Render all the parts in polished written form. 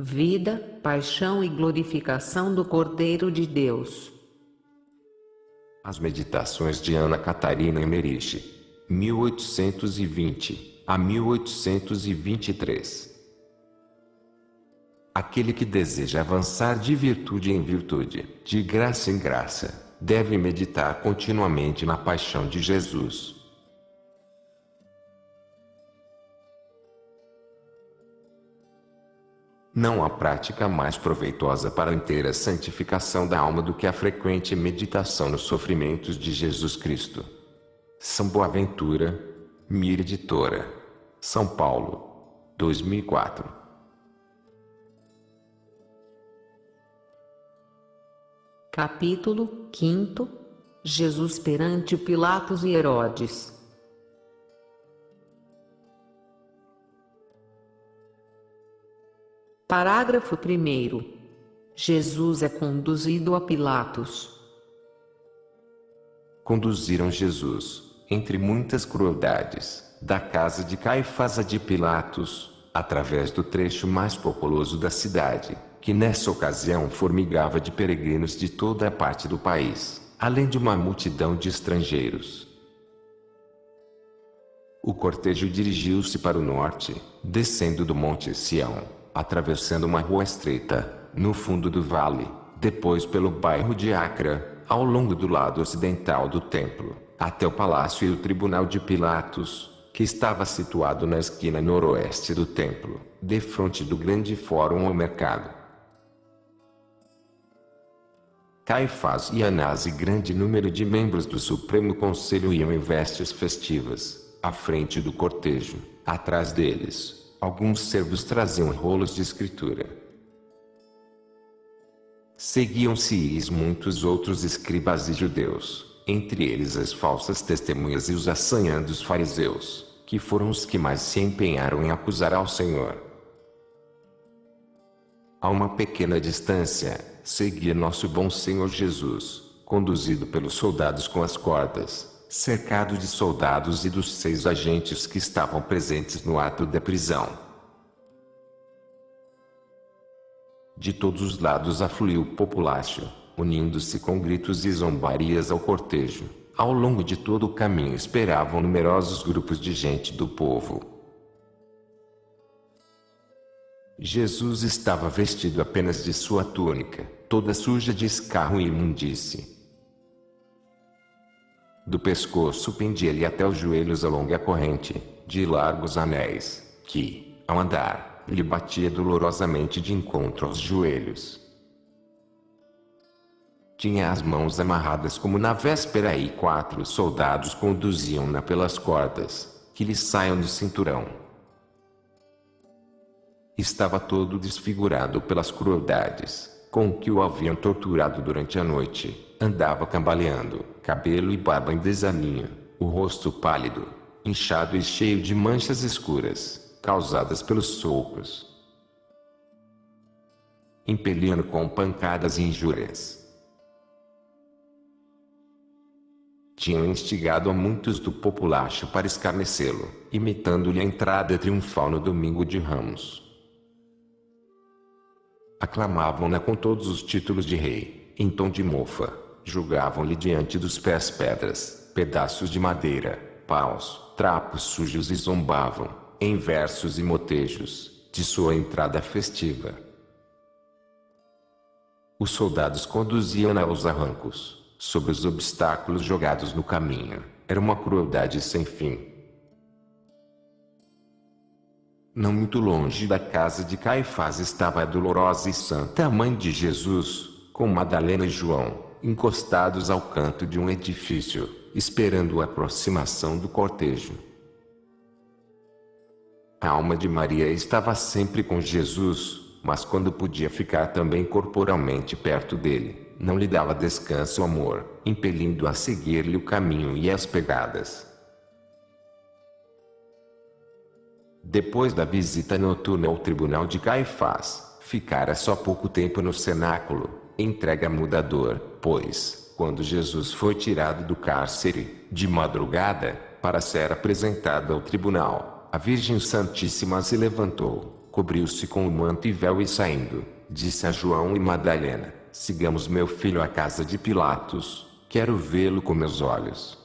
vida, paixão e glorificação do Cordeiro de Deus. As Meditações de Ana Catarina Emmerich, 1820 a 1823. Aquele que deseja avançar de virtude em virtude, de graça em graça, deve meditar continuamente na paixão de Jesus. Não há prática mais proveitosa para a inteira santificação da alma do que a frequente meditação nos sofrimentos de Jesus Cristo. São Boaventura, Mir Editora, São Paulo, 2004. Capítulo 5. Jesus perante Pilatos e Herodes. Parágrafo 1º. Jesus é conduzido a Pilatos. Conduziram Jesus, entre muitas crueldades, da casa de Caifás a de Pilatos, através do trecho mais populoso da cidade, que nessa ocasião formigava de peregrinos de toda a parte do país, além de uma multidão de estrangeiros. O cortejo dirigiu-se para o norte, descendo do Monte Sião, atravessando uma rua estreita, no fundo do vale, depois pelo bairro de Acra, ao longo do lado ocidental do templo, até o palácio e o tribunal de Pilatos, que estava situado na esquina noroeste do templo, defronte do grande fórum ou mercado. Caifás e Anás e grande número de membros do Supremo Conselho iam em vestes festivas, à frente do cortejo. Atrás deles, alguns servos traziam rolos de escritura. Seguiam-se muitos outros escribas e judeus, entre eles as falsas testemunhas e os assanhandos fariseus, que foram os que mais se empenharam em acusar ao Senhor. A uma pequena distância, seguia nosso bom Senhor Jesus, conduzido pelos soldados com as cordas, cercado de soldados e dos 6 agentes que estavam presentes no ato da prisão. De todos os lados afluiu o populácio, unindo-se com gritos e zombarias ao cortejo. Ao longo de todo o caminho esperavam numerosos grupos de gente do povo. Jesus estava vestido apenas de sua túnica, toda suja de escarro e imundície. Do pescoço pendia-lhe até os joelhos a longa corrente, de largos anéis, que, ao andar, lhe batia dolorosamente de encontro aos joelhos. Tinha as mãos amarradas como na véspera e 4 soldados conduziam-na pelas cordas, que lhe saiam do cinturão. Estava todo desfigurado pelas crueldades, com que o haviam torturado durante a noite. Andava cambaleando, cabelo e barba em desalinho, o rosto pálido, inchado e cheio de manchas escuras, causadas pelos socos. Impelindo com pancadas e injúrias. Tinham instigado a muitos do populacho para escarnecê-lo, imitando-lhe a entrada triunfal no domingo de Ramos. Aclamavam-na com todos os títulos de rei, em tom de mofa, julgavam-lhe diante dos pés pedras, pedaços de madeira, paus, trapos sujos e zombavam, em versos e motejos, de sua entrada festiva. Os soldados conduziam-na aos arrancos, sobre os obstáculos jogados no caminho. Era uma crueldade sem fim. Não muito longe da casa de Caifás estava a dolorosa e santa mãe de Jesus, com Madalena e João, encostados ao canto de um edifício, esperando a aproximação do cortejo. A alma de Maria estava sempre com Jesus, mas quando podia ficar também corporalmente perto dele, não lhe dava descanso o amor, impelindo-a a seguir-lhe o caminho e as pegadas. Depois da visita noturna ao tribunal de Caifás, ficara só pouco tempo no cenáculo, entregue a mudador, pois, quando Jesus foi tirado do cárcere, de madrugada, para ser apresentado ao tribunal, a Virgem Santíssima se levantou, cobriu-se com o manto e véu e saindo, disse a João e Madalena: sigamos meu filho à casa de Pilatos, quero vê-lo com meus olhos.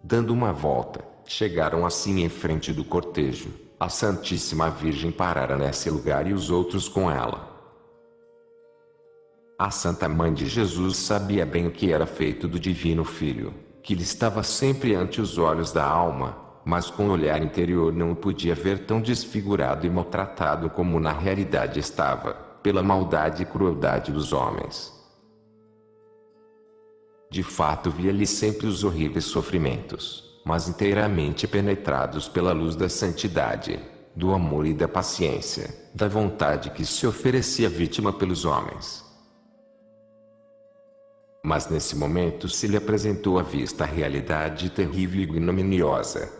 Dando uma volta, chegaram assim em frente do cortejo. A Santíssima Virgem parara nesse lugar e os outros com ela. A Santa Mãe de Jesus sabia bem o que era feito do Divino Filho, que lhe estava sempre ante os olhos da alma, mas com o olhar interior não o podia ver tão desfigurado e maltratado como na realidade estava, pela maldade e crueldade dos homens. De fato via-lhe sempre os horríveis sofrimentos, mas inteiramente penetrados pela luz da santidade, do amor e da paciência, da vontade que se oferecia vítima pelos homens. Mas nesse momento se lhe apresentou à vista a realidade terrível e ignominiosa.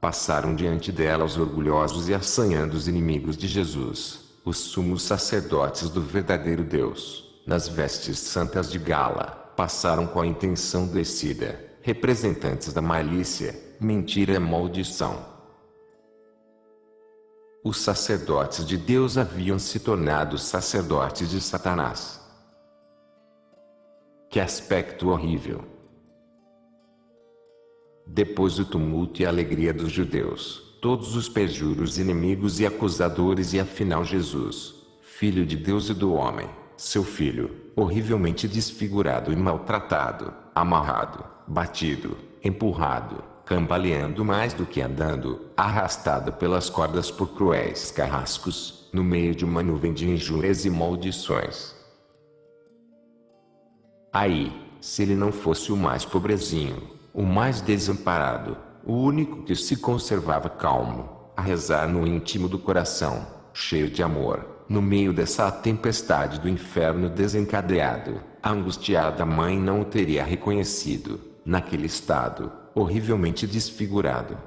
Passaram diante dela os orgulhosos e assanhando inimigos de Jesus, os sumos sacerdotes do verdadeiro Deus, nas vestes santas de gala. Passaram com a intenção decida, representantes da malícia, mentira e maldição. Os sacerdotes de Deus haviam se tornado sacerdotes de Satanás. Que aspecto horrível! Depois do tumulto e alegria dos judeus, todos os perjuros inimigos e acusadores e afinal Jesus, Filho de Deus e do homem, seu filho, horrivelmente desfigurado e maltratado, amarrado, batido, empurrado, cambaleando mais do que andando, arrastado pelas cordas por cruéis carrascos, no meio de uma nuvem de injúrias e maldições. Aí, se ele não fosse o mais pobrezinho, o mais desamparado, o único que se conservava calmo, a rezar no íntimo do coração, cheio de amor, no meio dessa tempestade do inferno desencadeado, a angustiada mãe não o teria reconhecido, naquele estado, horrivelmente desfigurado.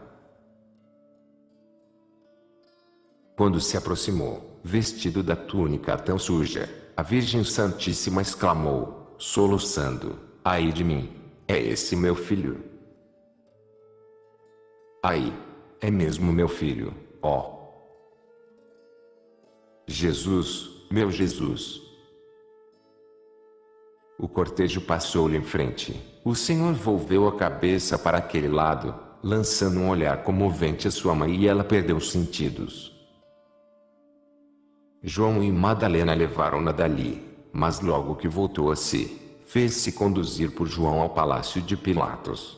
Quando se aproximou, vestido da túnica tão suja, a Virgem Santíssima exclamou, soluçando: ai de mim, é esse meu filho? Ai, é mesmo meu filho, ó. Jesus, meu Jesus. O cortejo passou-lhe em frente. O Senhor volveu a cabeça para aquele lado, lançando um olhar comovente à sua mãe e ela perdeu os sentidos. João e Madalena levaram-na dali, mas logo que voltou a si, fez-se conduzir por João ao palácio de Pilatos.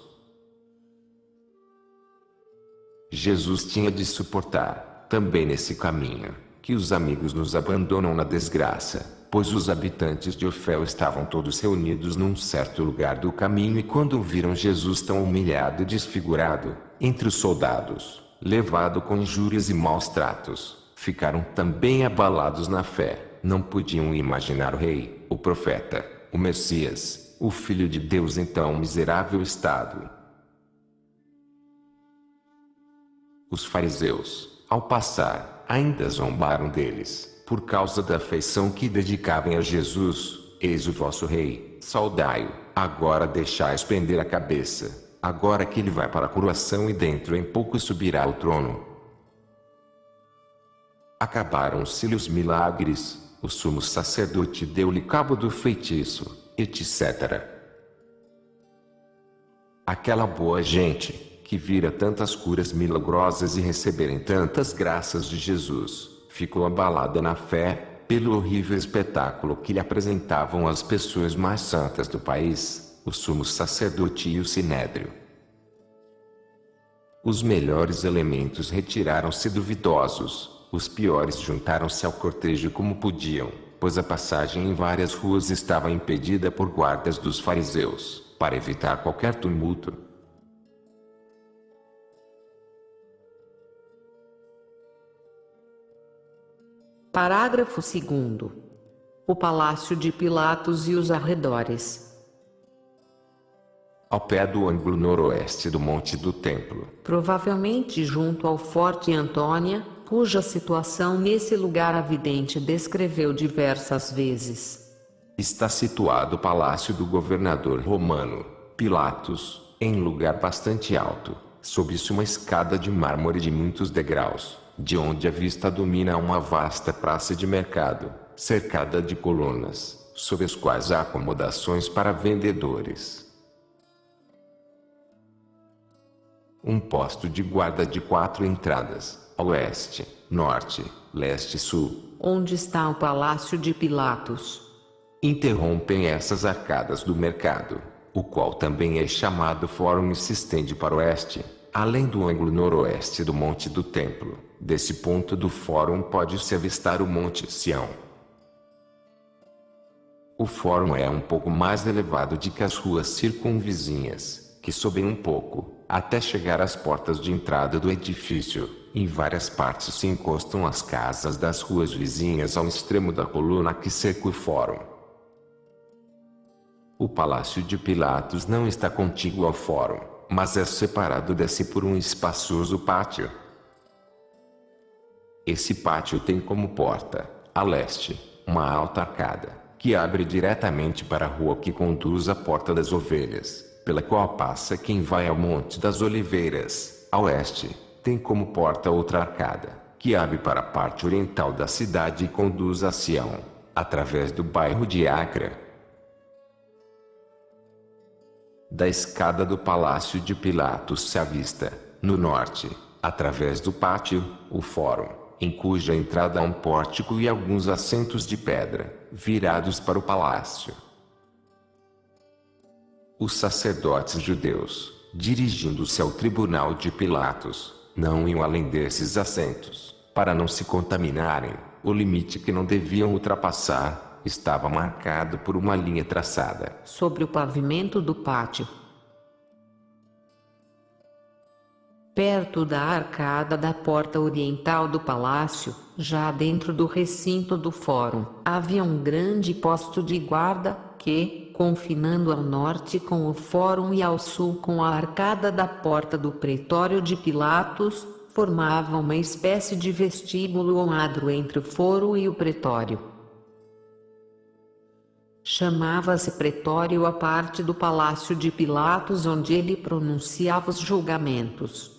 Jesus tinha de suportar, também nesse caminho, que os amigos nos abandonam na desgraça, pois os habitantes de Ofel estavam todos reunidos num certo lugar do caminho e quando viram Jesus tão humilhado e desfigurado, entre os soldados, levado com injúrias e maus tratos, ficaram também abalados na fé, não podiam imaginar o rei, o profeta, o Messias, o Filho de Deus em tão miserável estado. Os fariseus, ao passar, ainda zombaram deles, por causa da afeição que dedicavam a Jesus. Eis o vosso rei, saudai-o, agora deixais pender a cabeça, agora que ele vai para a coroação e dentro em pouco subirá ao trono. Acabaram-se-lhe os milagres, o sumo sacerdote deu-lhe cabo do feitiço, etc. Aquela boa gente, que vira tantas curas milagrosas e receberem tantas graças de Jesus, ficou abalada na fé, pelo horrível espetáculo que lhe apresentavam as pessoas mais santas do país, o sumo sacerdote e o sinédrio. Os melhores elementos retiraram-se duvidosos, os piores juntaram-se ao cortejo como podiam, pois a passagem em várias ruas estava impedida por guardas dos fariseus, para evitar qualquer tumulto. Parágrafo 2º. O Palácio de Pilatos e os arredores. Ao pé do ângulo noroeste do Monte do Templo. Provavelmente junto ao Forte Antônia, cuja situação nesse lugar a vidente descreveu diversas vezes. Está situado o palácio do governador romano, Pilatos, em lugar bastante alto, sobe-se uma escada de mármore de muitos degraus, de onde a vista domina uma vasta praça de mercado, cercada de colunas, sobre as quais há acomodações para vendedores. Um posto de guarda de 4 entradas, a oeste, norte, leste e sul. Onde está o palácio de Pilatos? Interrompem essas arcadas do mercado, o qual também é chamado Fórum e se estende para o oeste, além do ângulo noroeste do Monte do Templo. Desse ponto do Fórum pode-se avistar o Monte Sião. O Fórum é um pouco mais elevado do que as ruas circunvizinhas, que sobem um pouco, até chegar às portas de entrada do edifício. Em várias partes se encostam as casas das ruas vizinhas ao extremo da coluna que cerca o Fórum. O Palácio de Pilatos não está contíguo ao Fórum, mas é separado desse por um espaçoso pátio. Esse pátio tem como porta, a leste, uma alta arcada, que abre diretamente para a rua que conduz à Porta das Ovelhas, pela qual passa quem vai ao Monte das Oliveiras. A oeste, tem como porta outra arcada, que abre para a parte oriental da cidade e conduz a Sião, através do bairro de Acra. Da escada do Palácio de Pilatos se avista, no norte, através do pátio, o Fórum, em cuja entrada há um pórtico e alguns assentos de pedra, virados para o palácio. Os sacerdotes judeus, dirigindo-se ao tribunal de Pilatos, não iam além desses assentos, para não se contaminarem. O limite que não deviam ultrapassar estava marcado por uma linha traçada sobre o pavimento do pátio. Perto da arcada da porta oriental do palácio, já dentro do recinto do Fórum, havia um grande posto de guarda, que, confinando ao norte com o Fórum e ao sul com a arcada da porta do Pretório de Pilatos, formava uma espécie de vestíbulo ou adro entre o Fórum e o Pretório. Chamava-se Pretório a parte do Palácio de Pilatos onde ele pronunciava os julgamentos.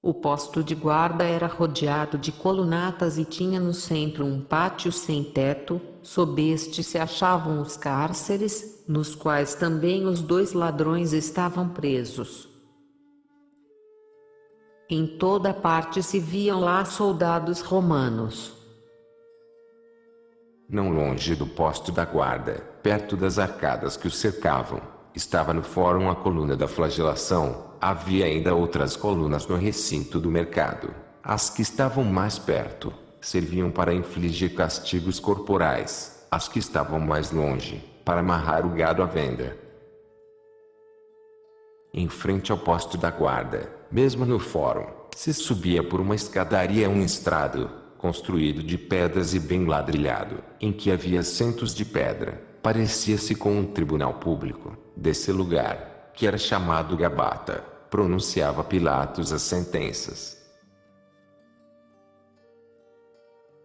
O posto de guarda era rodeado de colunatas e tinha no centro um pátio sem teto. Sob este se achavam os cárceres, nos quais também os 2 ladrões estavam presos. Em toda parte se viam lá soldados romanos. Não longe do posto da guarda, perto das arcadas que o cercavam, estava no Fórum a coluna da flagelação. Havia ainda outras colunas no recinto do mercado. As que estavam mais perto, serviam para infligir castigos corporais. As que estavam mais longe, para amarrar o gado à venda. Em frente ao posto da guarda, mesmo no Fórum, se subia por uma escadaria a um estrado, construído de pedras e bem ladrilhado, em que havia assentos de pedra. Parecia-se com um tribunal público. Desse lugar, que era chamado Gabata, pronunciava Pilatos as sentenças.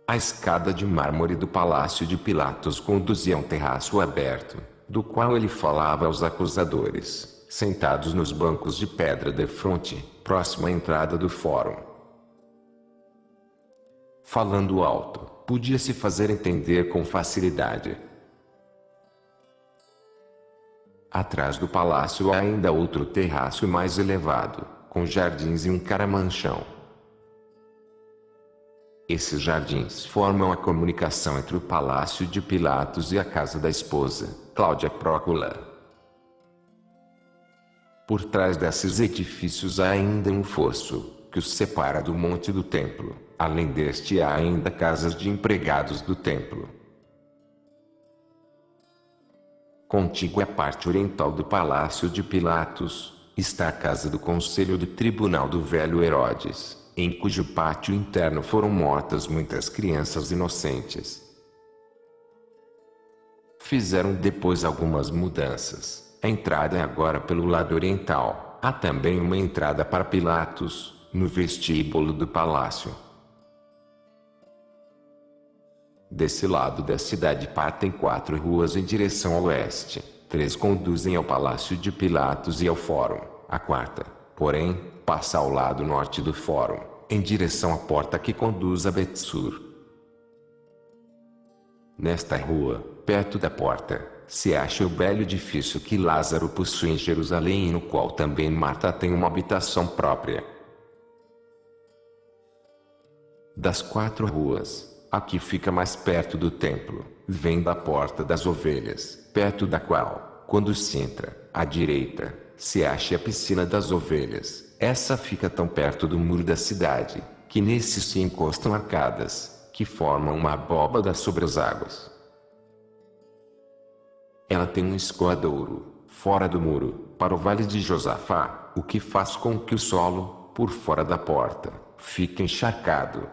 A escada de mármore do Palácio de Pilatos conduzia a um terraço aberto, do qual ele falava aos acusadores, sentados nos bancos de pedra defronte, próximo à entrada do Fórum. Falando alto, podia-se fazer entender com facilidade. Atrás do palácio há ainda outro terraço mais elevado, com jardins e um caramanchão. Esses jardins formam a comunicação entre o Palácio de Pilatos e a casa da esposa, Cláudia Prócula. Por trás desses edifícios há ainda um fosso, que os separa do Monte do Templo. Além deste há ainda casas de empregados do templo. Contígua à parte oriental do Palácio de Pilatos, está a casa do Conselho do Tribunal do Velho Herodes, em cujo pátio interno foram mortas muitas crianças inocentes. Fizeram depois algumas mudanças. A entrada é agora pelo lado oriental. Há também uma entrada para Pilatos, no vestíbulo do palácio. Desse lado da cidade partem 4 ruas em direção ao oeste. 3 conduzem ao Palácio de Pilatos e ao Fórum. A quarta, porém, passa ao lado norte do fórum, em direção à porta que conduz a Betsur. Nesta rua, perto da porta, se acha o belo edifício que Lázaro possui em Jerusalém e no qual também Marta tem uma habitação própria. Das 4 ruas, a que fica mais perto do templo, vem da Porta das Ovelhas, perto da qual, quando se entra, à direita, se acha a Piscina das Ovelhas. Essa fica tão perto do muro da cidade, que nesse se encostam arcadas, que formam uma abóbada sobre as águas. Ela tem um escoadouro, fora do muro, para o vale de Josafá, o que faz com que o solo, por fora da porta, fique encharcado.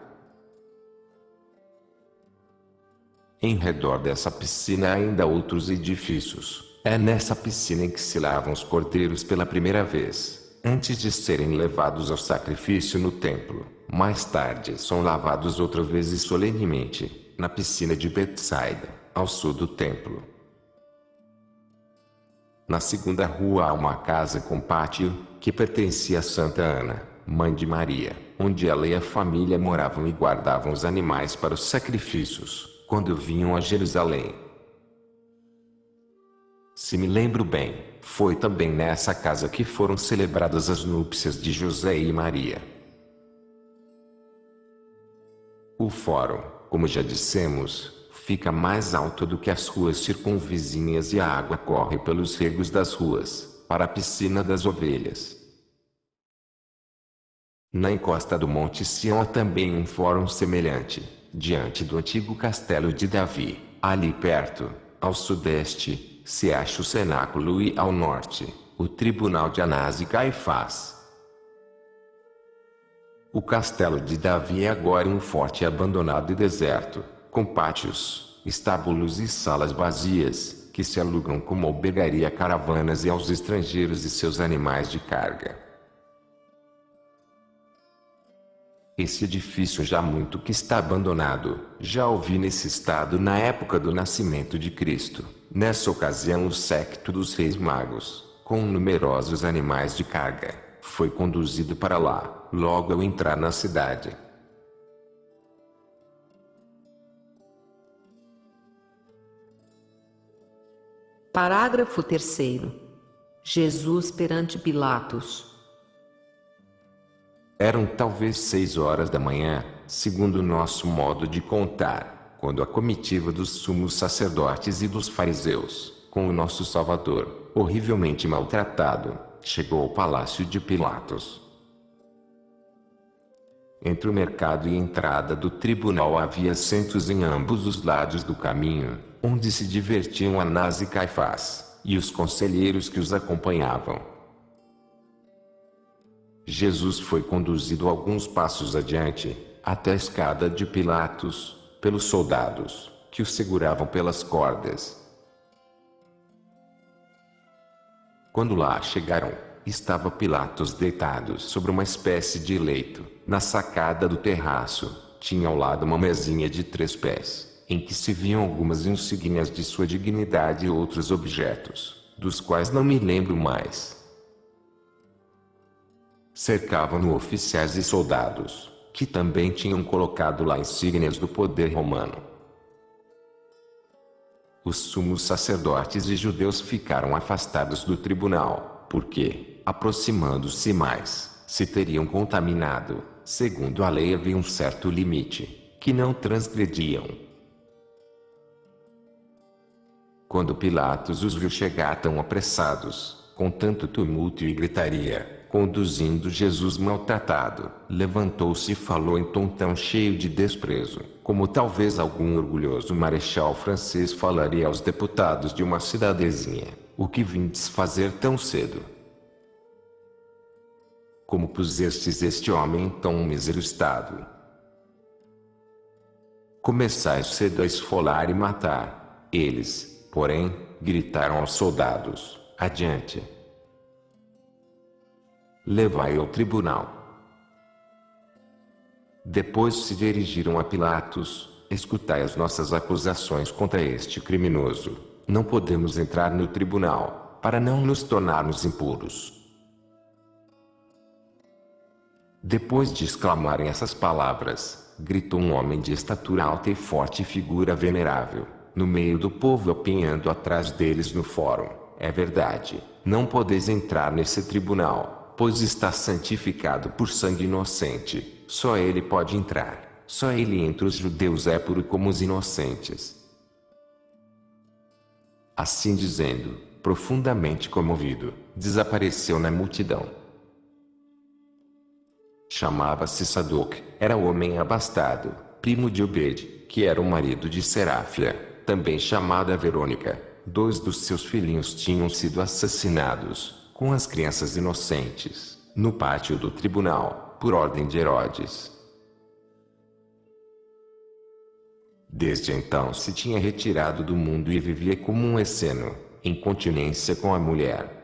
Em redor dessa piscina há ainda outros edifícios. É nessa piscina em que se lavam os cordeiros pela primeira vez, antes de serem levados ao sacrifício no templo. Mais tarde são lavados outra vez e solenemente, na piscina de Betsaida, ao sul do templo. Na segunda rua há uma casa com pátio, que pertencia a Santa Ana, mãe de Maria, onde ela e a família moravam e guardavam os animais para os sacrifícios, quando vinham a Jerusalém. Se me lembro bem, foi também nessa casa que foram celebradas as núpcias de José e Maria. O fórum, como já dissemos, fica mais alto do que as ruas circunvizinhas e a água corre pelos regos das ruas, para a Piscina das Ovelhas. Na encosta do Monte Sião há também um fórum semelhante, diante do antigo castelo de Davi. Ali perto, ao sudeste, se acha o cenáculo e ao norte, o tribunal de Anás e Caifás. O castelo de Davi é agora um forte abandonado e deserto, com pátios, estábulos e salas vazias, que se alugam como albergaria a caravanas e aos estrangeiros e seus animais de carga. Esse edifício já muito que está abandonado, já ouvi nesse estado na época do nascimento de Cristo. Nessa ocasião o séquito dos reis magos, com numerosos animais de carga, foi conduzido para lá, logo ao entrar na cidade. Parágrafo 3º. Jesus perante Pilatos. Eram talvez 6 horas da manhã, segundo nosso modo de contar, quando a comitiva dos sumos sacerdotes e dos fariseus, com o nosso Salvador, horrivelmente maltratado, chegou ao palácio de Pilatos. Entre o mercado e a entrada do tribunal havia assentos em ambos os lados do caminho, onde se divertiam Anás e Caifás, e os conselheiros que os acompanhavam. Jesus foi conduzido alguns passos adiante, até a escada de Pilatos, pelos soldados, que o seguravam pelas cordas. Quando lá chegaram, estava Pilatos deitado sobre uma espécie de leito. Na sacada do terraço, tinha ao lado uma mesinha de 3 pés, em que se viam algumas insígnias de sua dignidade e outros objetos, dos quais não me lembro mais. Cercavam-no oficiais e soldados, que também tinham colocado lá insígnias do poder romano. Os sumos sacerdotes e judeus ficaram afastados do tribunal, porque, aproximando-se mais, se teriam contaminado. Segundo a lei havia um certo limite, que não transgrediam. Quando Pilatos os viu chegar tão apressados, com tanto tumulto e gritaria, conduzindo Jesus maltratado, levantou-se e falou em tom tão cheio de desprezo, como talvez algum orgulhoso marechal francês falaria aos deputados de uma cidadezinha: o que vindes fazer tão cedo? Como pusestes este homem em tão mísero estado? Começais cedo a esfolar e matar. Eles, porém, gritaram aos soldados: adiante! Levai-o ao tribunal. Depois se dirigiram a Pilatos: escutai as nossas acusações contra este criminoso. Não podemos entrar no tribunal, para não nos tornarmos impuros. Depois de exclamarem essas palavras, gritou um homem de estatura alta e forte e figura venerável, no meio do povo opinando atrás deles no fórum: é verdade, não podeis entrar nesse tribunal, pois está santificado por sangue inocente, só ele pode entrar, só ele entre os judeus é puro como os inocentes. Assim dizendo, profundamente comovido, desapareceu na multidão. Chamava-se Sadoc, era homem abastado, primo de Obed, que era o marido de Seráfia, também chamada Verônica. 2 dos seus filhinhos tinham sido assassinados, com as crianças inocentes, no pátio do tribunal, por ordem de Herodes. Desde então se tinha retirado do mundo e vivia como um esseno, em continência com a mulher.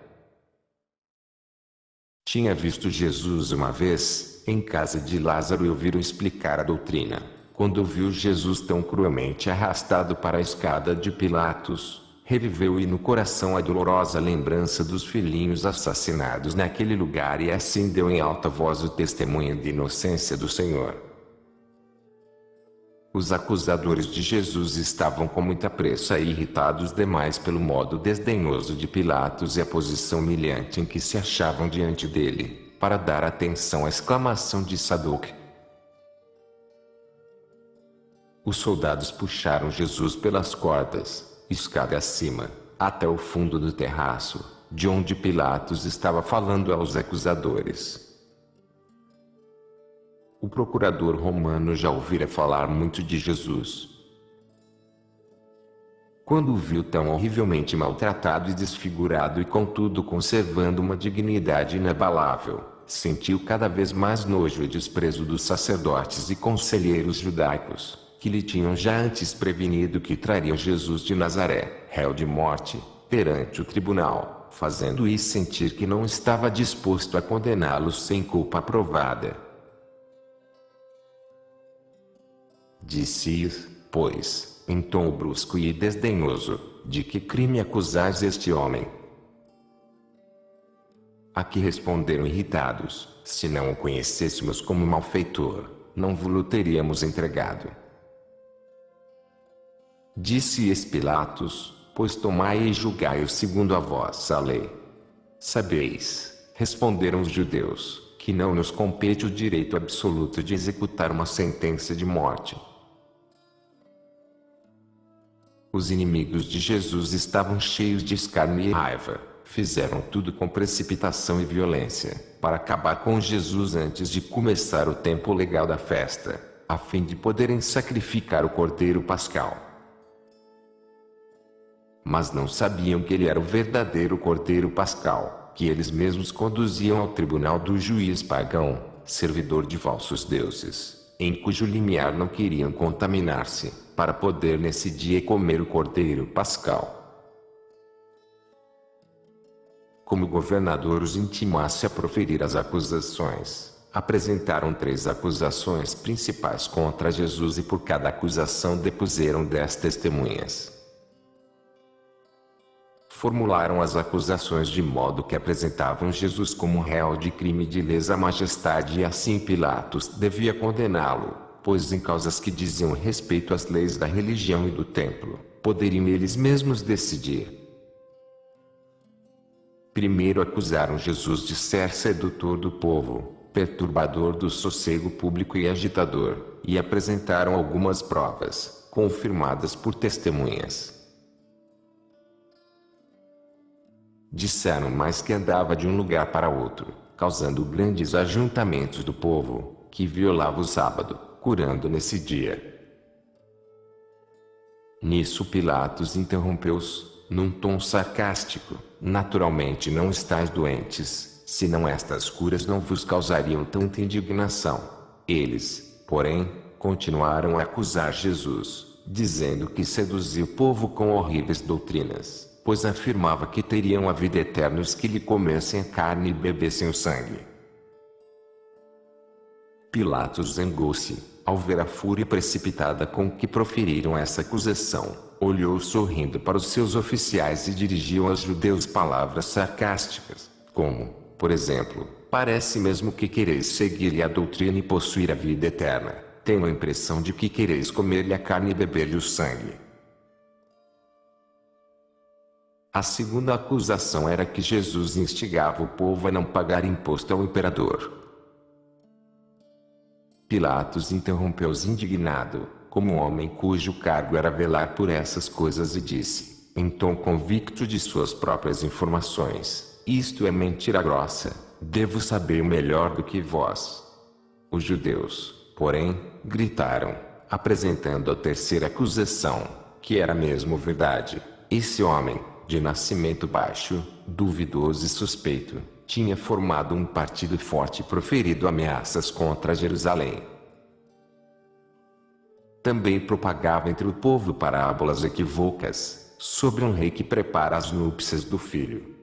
Tinha visto Jesus uma vez, em casa de Lázaro, e ouviram explicar a doutrina. Quando viu Jesus tão cruelmente arrastado para a escada de Pilatos, reviveu-lhe no coração a dolorosa lembrança dos filhinhos assassinados naquele lugar, e assim deu em alta voz o testemunho de inocência do Senhor. Os acusadores de Jesus estavam com muita pressa e irritados demais pelo modo desdenhoso de Pilatos e a posição humilhante em que se achavam diante dele, para dar atenção à exclamação de Sadoc. Os soldados puxaram Jesus pelas cordas, escada acima, até o fundo do terraço, de onde Pilatos estava falando aos acusadores. O procurador romano já ouvira falar muito de Jesus. Quando o viu tão horrivelmente maltratado e desfigurado e contudo conservando uma dignidade inabalável, sentiu cada vez mais nojo e desprezo dos sacerdotes e conselheiros judaicos, que lhe tinham já antes prevenido que trariam Jesus de Nazaré, réu de morte, perante o tribunal, fazendo-lhe sentir que não estava disposto a condená-los sem culpa provada. Disse-lhes, pois, em tom brusco e desdenhoso: de que crime acusais este homem? A que responderam irritados: se não o conhecêssemos como malfeitor, não vos-lo teríamos entregado. Disse-lhes Pilatos: pois tomai e julgai-o segundo a vossa lei. Sabeis, responderam os judeus, que não nos compete o direito absoluto de executar uma sentença de morte. Os inimigos de Jesus estavam cheios de escárnio e raiva, fizeram tudo com precipitação e violência, para acabar com Jesus antes de começar o tempo legal da festa, a fim de poderem sacrificar o Cordeiro Pascal. Mas não sabiam que ele era o verdadeiro Cordeiro Pascal, que eles mesmos conduziam ao tribunal do juiz pagão, servidor de falsos deuses, em cujo limiar não queriam contaminar-se, para poder nesse dia comer o Cordeiro Pascal. Como o governador os intimasse a proferir as acusações, apresentaram 3 acusações principais contra Jesus e por cada acusação depuseram 10 testemunhas. Formularam as acusações de modo que apresentavam Jesus como réu de crime de lesa majestade, e assim Pilatos devia condená-lo, pois em causas que diziam respeito às leis da religião e do templo, poderiam eles mesmos decidir. Primeiro acusaram Jesus de ser sedutor do povo, perturbador do sossego público e agitador, e apresentaram algumas provas, confirmadas por testemunhas. Disseram mais que andava de um lugar para outro, causando grandes ajuntamentos do povo, que violava o sábado, curando nesse dia. Nisso Pilatos interrompeu-os, num tom sarcástico: naturalmente não estáis doentes, senão estas curas não vos causariam tanta indignação. Eles, porém, continuaram a acusar Jesus, dizendo que seduzia o povo com horríveis doutrinas, pois afirmava que teriam a vida eterna os que lhe comessem a carne e bebessem o sangue. Pilatos zangou-se, ao ver a fúria precipitada com que proferiram essa acusação, olhou sorrindo para os seus oficiais e dirigiu aos judeus palavras sarcásticas, como, por exemplo: Parece mesmo que quereis seguir-lhe a doutrina e possuir a vida eterna. Tenho a impressão de que quereis comer-lhe a carne e beber-lhe o sangue. A segunda acusação era que Jesus instigava o povo a não pagar imposto ao imperador. Pilatos interrompeu-os indignado, como um homem cujo cargo era velar por essas coisas, e disse, em tom convicto de suas próprias informações: isto é mentira grossa, devo saber melhor do que vós. Os judeus, porém, gritaram, apresentando a terceira acusação, que era mesmo verdade. Esse homem, de nascimento baixo, duvidoso e suspeito, tinha formado um partido forte e proferido ameaças contra Jerusalém. Também propagava entre o povo parábolas equívocas, sobre um rei que prepara as núpcias do filho.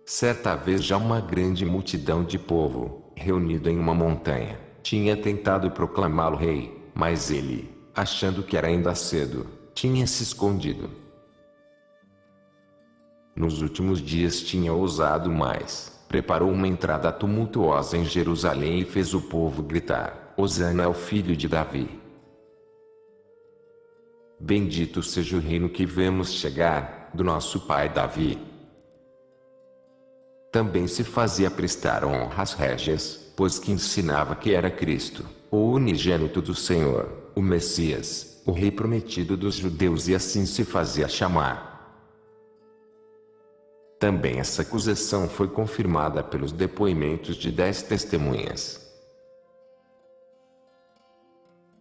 Certa vez já uma grande multidão de povo, reunido em uma montanha, tinha tentado proclamá-lo rei, mas ele, achando que era ainda cedo, tinha se escondido. Nos últimos dias tinha ousado mais, preparou uma entrada tumultuosa em Jerusalém e fez o povo gritar: Hosana ao filho de Davi. Bendito seja o reino que vemos chegar, do nosso pai Davi. Também se fazia prestar honras régias, pois que ensinava que era Cristo, o unigênito do Senhor, o Messias, o rei prometido dos judeus, e assim se fazia chamar. Também essa acusação foi confirmada pelos depoimentos de 10 testemunhas.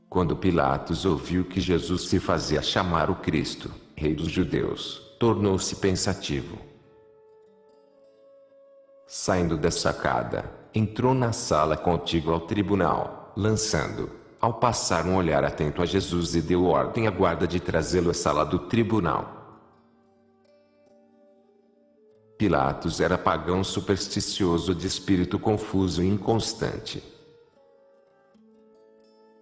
Quando Pilatos ouviu que Jesus se fazia chamar o Cristo, rei dos judeus, tornou-se pensativo. Saindo da sacada, entrou na sala contígua ao tribunal, lançando, ao passar, um olhar atento a Jesus, e deu ordem à guarda de trazê-lo à sala do tribunal. Pilatos era pagão supersticioso, de espírito confuso e inconstante.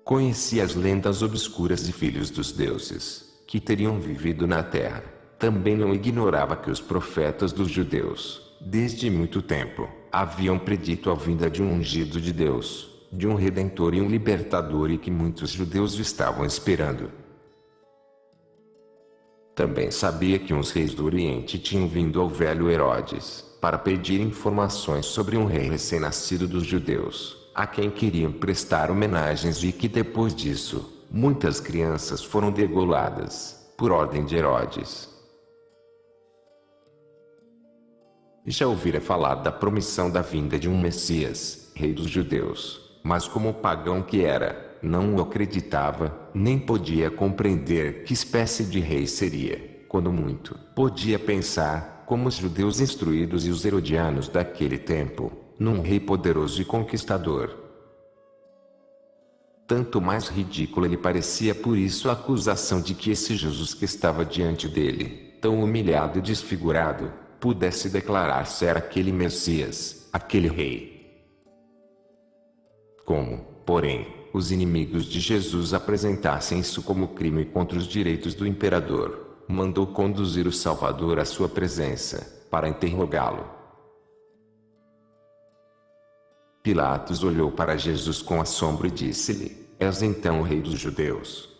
Conhecia as lendas obscuras de filhos dos deuses, que teriam vivido na terra. Também não ignorava que os profetas dos judeus, desde muito tempo, haviam predito a vinda de um ungido de Deus, de um redentor e um libertador, e que muitos judeus estavam esperando. Também sabia que uns reis do Oriente tinham vindo ao velho Herodes, para pedir informações sobre um rei recém-nascido dos judeus, a quem queriam prestar homenagens, e que depois disso, muitas crianças foram degoladas, por ordem de Herodes. Já ouvira falar da promissão da vinda de um Messias, rei dos judeus, mas como pagão que era, não o acreditava, nem podia compreender que espécie de rei seria. Quando muito, podia pensar, como os judeus instruídos e os herodianos daquele tempo, num rei poderoso e conquistador. Tanto mais ridícula lhe parecia por isso a acusação de que esse Jesus que estava diante dele, tão humilhado e desfigurado, pudesse declarar ser aquele Messias, aquele rei. Como, porém, os inimigos de Jesus apresentassem isso como crime contra os direitos do imperador, mandou conduzir o Salvador à sua presença, para interrogá-lo. Pilatos olhou para Jesus com assombro e disse-lhe: És então o rei dos judeus?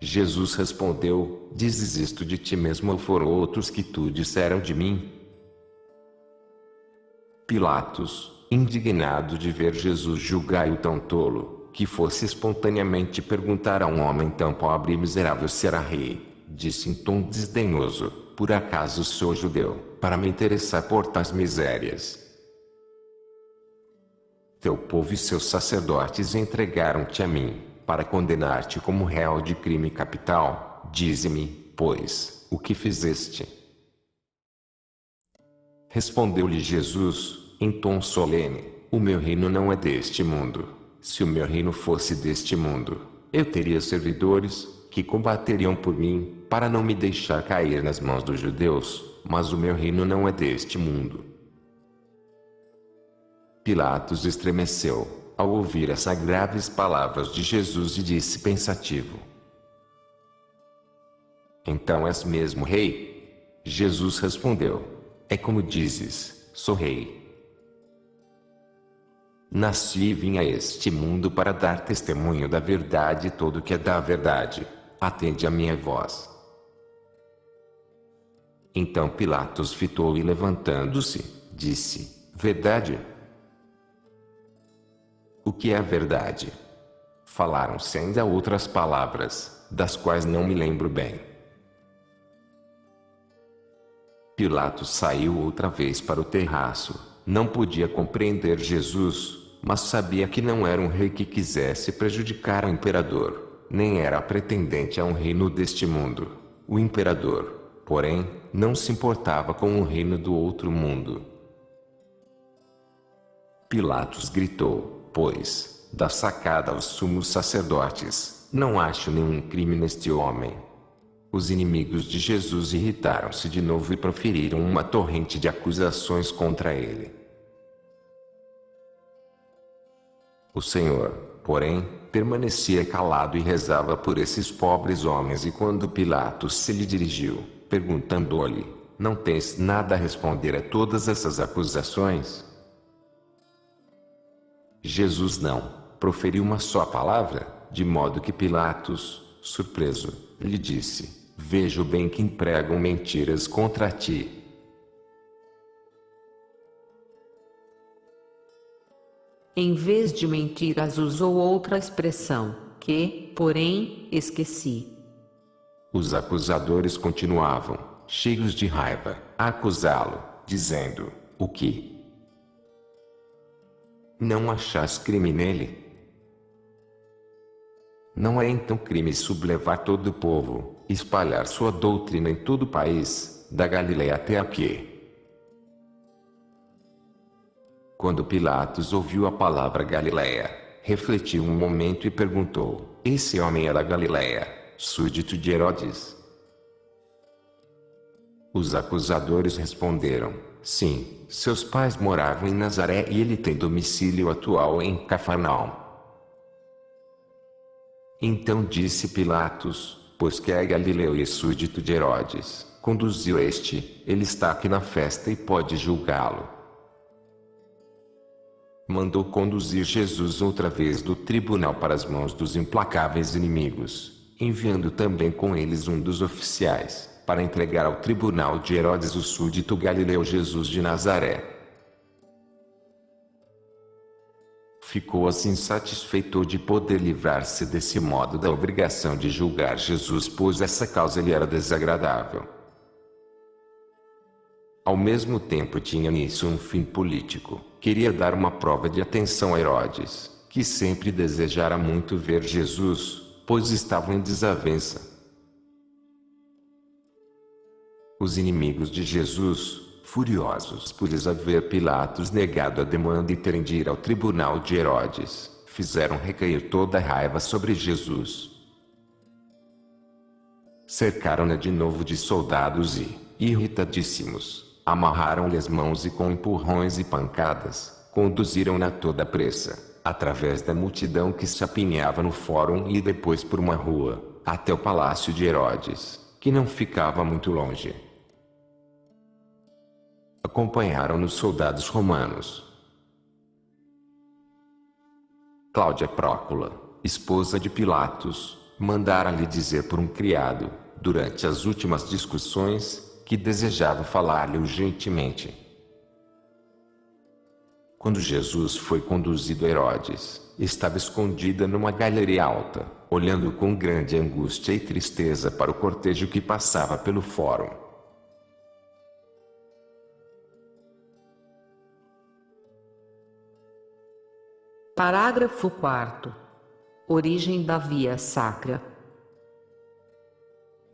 Jesus respondeu: Dizes isto de ti mesmo, ou foram outros que tu disseram de mim? Pilatos, indignado de ver Jesus julgar-o tão tolo, que fosse espontaneamente perguntar a um homem tão pobre e miserável se era rei, disse em tom desdenhoso: Por acaso sou judeu, para me interessar por tais misérias? Teu povo e seus sacerdotes entregaram-te a mim, para condenar-te como réu de crime capital. Dize-me, pois, o que fizeste? Respondeu-lhe Jesus, em tom solene: O meu reino não é deste mundo. Se o meu reino fosse deste mundo, eu teria servidores, que combateriam por mim, para não me deixar cair nas mãos dos judeus, mas o meu reino não é deste mundo. Pilatos estremeceu, ao ouvir essas graves palavras de Jesus, e disse pensativo: Então és mesmo rei? Jesus respondeu: É como dizes. sou rei. Nasci e vim a este mundo para dar testemunho da verdade, e todo que é da verdade atende a minha voz. Então Pilatos fitou e, levantando-se, disse: verdade? O que é verdade? Falaram-se ainda outras palavras, das quais não me lembro bem. Pilatos saiu outra vez para o terraço. Não podia compreender Jesus, mas sabia que não era um rei que quisesse prejudicar o imperador, nem era pretendente a um reino deste mundo. O imperador, porém, não se importava com o reino do outro mundo. Pilatos gritou, pois, da sacada aos sumos sacerdotes: não acho nenhum crime neste homem. Os inimigos de Jesus irritaram-se de novo e proferiram uma torrente de acusações contra ele. O Senhor, porém, permanecia calado e rezava por esses pobres homens, e quando Pilatos se lhe dirigiu, perguntando-lhe: não tens nada a responder a todas essas acusações? Jesus não proferiu uma só palavra, de modo que Pilatos, surpreso, lhe disse: vejo bem que empregam mentiras contra ti. Em vez de mentiras, usou outra expressão, que, porém, esqueci. Os acusadores continuavam, cheios de raiva, a acusá-lo, dizendo: o que? Não achas crime nele? Não é então crime sublevar todo o povo, espalhar sua doutrina em todo o país, da Galileia até aqui? Quando Pilatos ouviu a palavra Galileia, refletiu um momento e perguntou: esse homem é da Galileia, súdito de Herodes? Os acusadores responderam: sim, seus pais moravam em Nazaré e ele tem domicílio atual em Cafarnaum. Então disse Pilatos: pois que é galileu e súdito de Herodes, conduziu este, ele está aqui na festa e pode julgá-lo. Mandou conduzir Jesus outra vez do tribunal para as mãos dos implacáveis inimigos, enviando também com eles um dos oficiais, para entregar ao tribunal de Herodes o súdito galileu Jesus de Nazaré. Ficou assim satisfeito de poder livrar-se desse modo da obrigação de julgar Jesus, pois essa causa lhe era desagradável. Ao mesmo tempo tinha nisso um fim político. Queria dar uma prova de atenção a Herodes, que sempre desejara muito ver Jesus, pois estavam em desavença. Os inimigos de Jesus, furiosos por lhes haver Pilatos negado a demanda e terem de ir ao tribunal de Herodes, fizeram recair toda a raiva sobre Jesus. Cercaram-na de novo de soldados e, irritadíssimos, amarraram-lhe as mãos e com empurrões e pancadas, conduziram-na toda pressa, através da multidão que se apinhava no fórum e depois por uma rua, até o palácio de Herodes, que não ficava muito longe. Acompanharam-nos soldados romanos. Cláudia Prócula, esposa de Pilatos, mandara-lhe dizer por um criado, durante as últimas discussões, que desejava falar-lhe urgentemente. Quando Jesus foi conduzido a Herodes, estava escondida numa galeria alta, olhando com grande angústia e tristeza para o cortejo que passava pelo fórum. Parágrafo 4º. Origem da Via Sacra.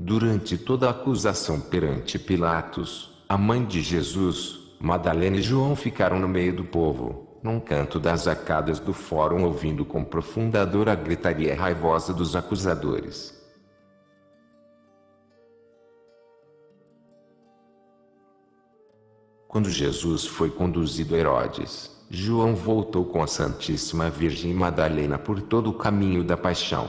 Durante toda a acusação perante Pilatos, a mãe de Jesus, Madalena e João ficaram no meio do povo, num canto das arcadas do fórum, ouvindo com profunda dor a gritaria raivosa dos acusadores. Quando Jesus foi conduzido a Herodes, João voltou com a Santíssima Virgem Madalena por todo o caminho da paixão.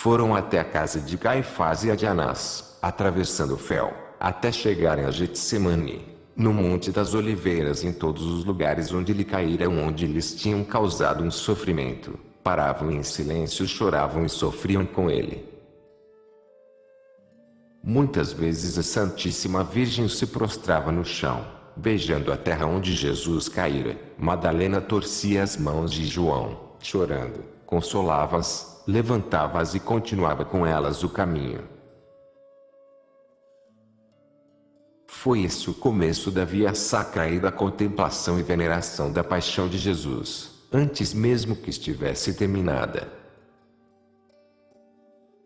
Foram até a casa de Caifás e a de Anás, atravessando o fel, até chegarem a Getsemane, no Monte das Oliveiras. Em todos os lugares onde lhe caíram, onde lhes tinham causado um sofrimento, paravam em silêncio, choravam e sofriam com ele. Muitas vezes a Santíssima Virgem se prostrava no chão, beijando a terra onde Jesus caíra. Madalena torcia as mãos de João, chorando, consolava-as, levantava-as e continuava com elas o caminho. Foi esse o começo da via sacra e da contemplação e veneração da paixão de Jesus, antes mesmo que estivesse terminada.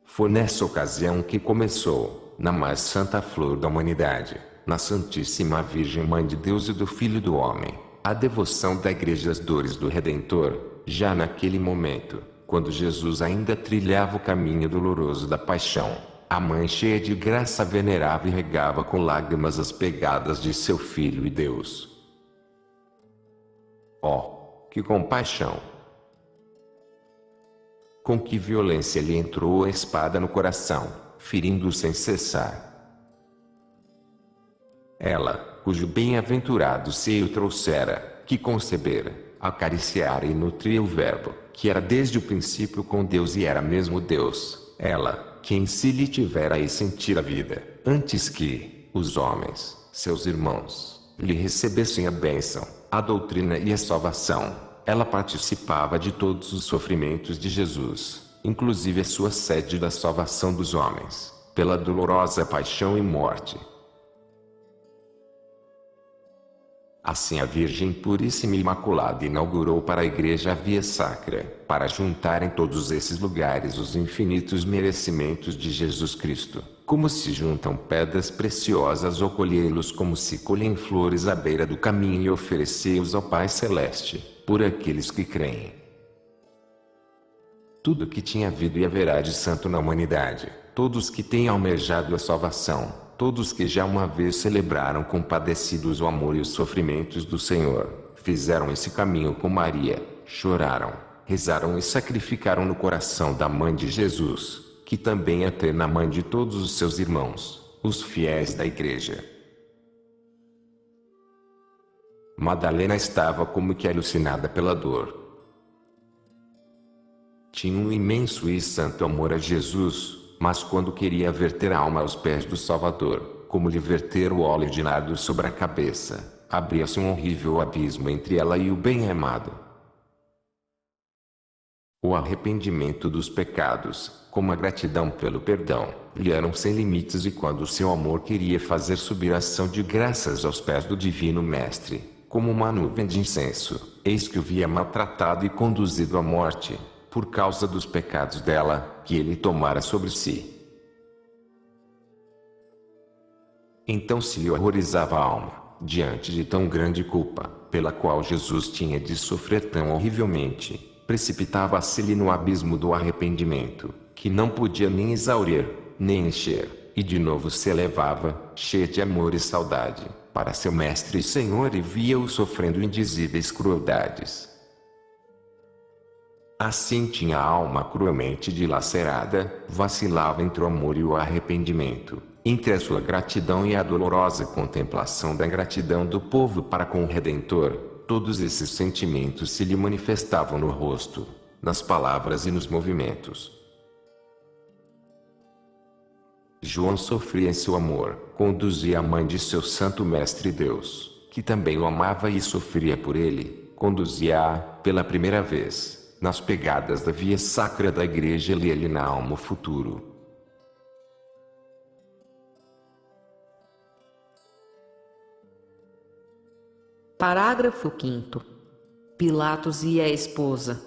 Foi nessa ocasião que começou, na mais santa flor da humanidade, na Santíssima Virgem Mãe de Deus e do Filho do Homem, a devoção da Igreja às dores do Redentor. Já naquele momento, quando Jesus ainda trilhava o caminho doloroso da paixão, a Mãe cheia de graça venerava e regava com lágrimas as pegadas de seu Filho e Deus. Oh, que compaixão! Com que violência lhe entrou a espada no coração, ferindo-o sem cessar. Ela, cujo bem-aventurado seio trouxera, que concebera, acariciara e nutria o Verbo, que era desde o princípio com Deus e era mesmo Deus, ela, que em si lhe tivera e sentir a vida, antes que os homens, seus irmãos, lhe recebessem a bênção, a doutrina e a salvação, ela participava de todos os sofrimentos de Jesus, inclusive a sua sede da salvação dos homens, pela dolorosa paixão e morte. Assim a Virgem Puríssima e Imaculada inaugurou para a Igreja a via sacra, para juntar em todos esses lugares os infinitos merecimentos de Jesus Cristo, como se juntam pedras preciosas ou colhê-los como se colhem flores à beira do caminho e oferecê-los ao Pai Celeste, por aqueles que creem. Tudo que tinha havido e haverá de santo na humanidade, todos que têm almejado a salvação, todos que já uma vez celebraram compadecidos o amor e os sofrimentos do Senhor, fizeram esse caminho com Maria, choraram, rezaram e sacrificaram no coração da Mãe de Jesus, que também é a eterna Mãe de todos os seus irmãos, os fiéis da Igreja. Madalena estava como que alucinada pela dor. Tinha um imenso e santo amor a Jesus, mas quando queria verter a alma aos pés do Salvador, como lhe verter o óleo de nardo sobre a cabeça, abria-se um horrível abismo entre ela e o bem-amado. O arrependimento dos pecados, como a gratidão pelo perdão, lhe eram sem limites, e quando seu amor queria fazer subir ação de graças aos pés do Divino Mestre, como uma nuvem de incenso, eis que o via maltratado e conduzido à morte, por causa dos pecados dela, que ele tomara sobre si. Então se lhe horrorizava a alma, diante de tão grande culpa, pela qual Jesus tinha de sofrer tão horrivelmente, precipitava-se-lhe no abismo do arrependimento, que não podia nem exaurir, nem encher, e de novo se elevava, cheia de amor e saudade, para seu Mestre e Senhor, e via-o sofrendo indizíveis crueldades. Assim tinha a alma cruelmente dilacerada, vacilava entre o amor e o arrependimento, entre a sua gratidão e a dolorosa contemplação da ingratidão do povo para com o Redentor. Todos esses sentimentos se lhe manifestavam no rosto, nas palavras e nos movimentos. João sofria em seu amor, conduzia a mãe de seu Santo Mestre Deus, que também o amava e sofria por ele, conduzia-a, pela primeira vez, nas pegadas da via sacra da Igreja, lia-lhe na alma o futuro. Parágrafo 5º. Pilatos e a esposa.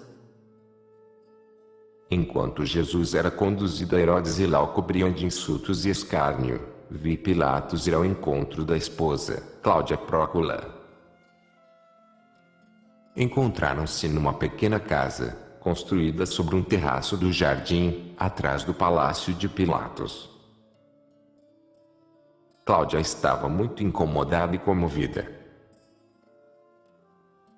Enquanto Jesus era conduzido a Herodes e lá o cobriam de insultos e escárnio, vi Pilatos ir ao encontro da esposa, Cláudia Prócula. Encontraram-se numa pequena casa, construída sobre um terraço do jardim, atrás do palácio de Pilatos. Cláudia estava muito incomodada e comovida.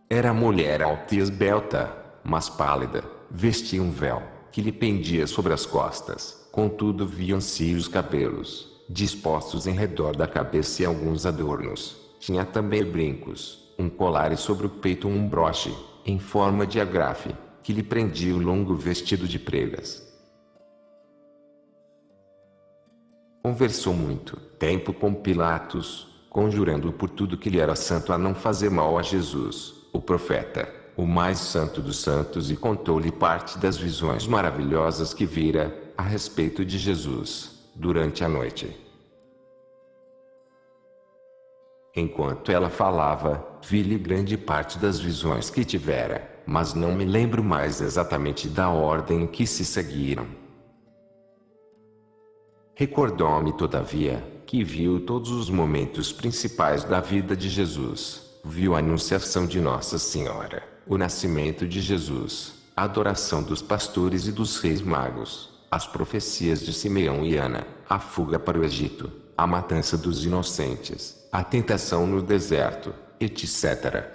Era mulher alta e esbelta, mas pálida, vestia um véu, que lhe pendia sobre as costas. Contudo viam-se os cabelos, dispostos em redor da cabeça e alguns adornos. Tinha também brincos, um colar e sobre o peito um broche, em forma de agrafe, que lhe prendia o longo vestido de pregas. Conversou muito tempo com Pilatos, conjurando-o por tudo que lhe era santo a não fazer mal a Jesus, o profeta, o mais santo dos santos, e contou-lhe parte das visões maravilhosas que vira a respeito de Jesus durante a noite. Enquanto ela falava, vi-lhe grande parte das visões que tivera, mas não me lembro mais exatamente da ordem em que se seguiram. Recordou-me, todavia, que viu todos os momentos principais da vida de Jesus. Viu a anunciação de Nossa Senhora, o nascimento de Jesus, a adoração dos pastores e dos reis magos, as profecias de Simeão e Ana, a fuga para o Egito, a matança dos inocentes, a tentação no deserto, etc.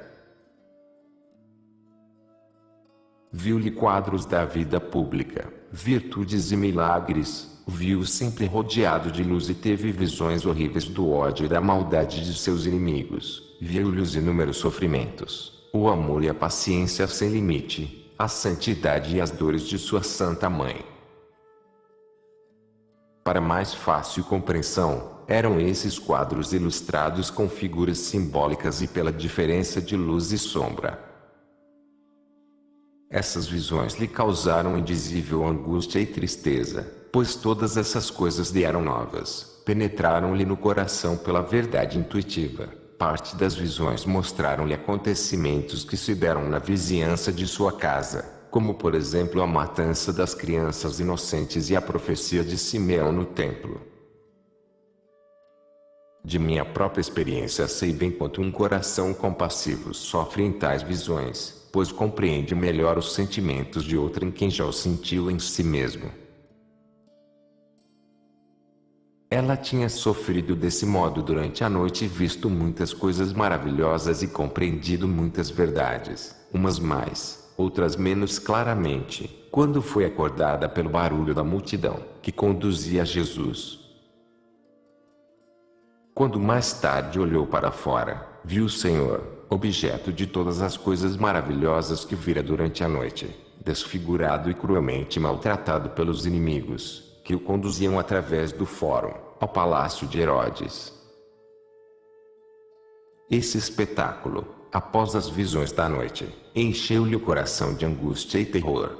Viu-lhe quadros da vida pública, virtudes e milagres. Viu-o sempre rodeado de luz e teve visões horríveis do ódio e da maldade de seus inimigos. Viu-lhe os inúmeros sofrimentos, o amor e a paciência sem limite, a santidade e as dores de sua Santa Mãe. Para mais fácil compreensão, eram esses quadros ilustrados com figuras simbólicas e pela diferença de luz e sombra. Essas visões lhe causaram indizível angústia e tristeza, pois todas essas coisas lhe eram novas, penetraram-lhe no coração pela verdade intuitiva. Parte das visões mostraram-lhe acontecimentos que se deram na vizinhança de sua casa, como por exemplo a matança das crianças inocentes e a profecia de Simeão no templo. De minha própria experiência sei bem quanto um coração compassivo sofre em tais visões, pois compreende melhor os sentimentos de outrem quem já os sentiu em si mesmo. Ela tinha sofrido desse modo durante a noite e visto muitas coisas maravilhosas e compreendido muitas verdades, umas mais, outras menos claramente, quando foi acordada pelo barulho da multidão, que conduzia a Jesus. Quando mais tarde olhou para fora, viu o Senhor, objeto de todas as coisas maravilhosas que vira durante a noite, desfigurado e cruelmente maltratado pelos inimigos, que o conduziam através do fórum, ao palácio de Herodes. Esse espetáculo, após as visões da noite, encheu-lhe o coração de angústia e terror.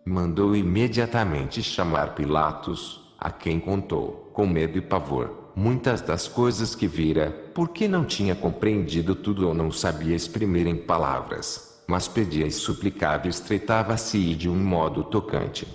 Mandou imediatamente chamar Pilatos, a quem contou, com medo e pavor, muitas das coisas que vira, porque não tinha compreendido tudo ou não sabia exprimir em palavras, mas pedia e suplicava e estreitava-se de um modo tocante.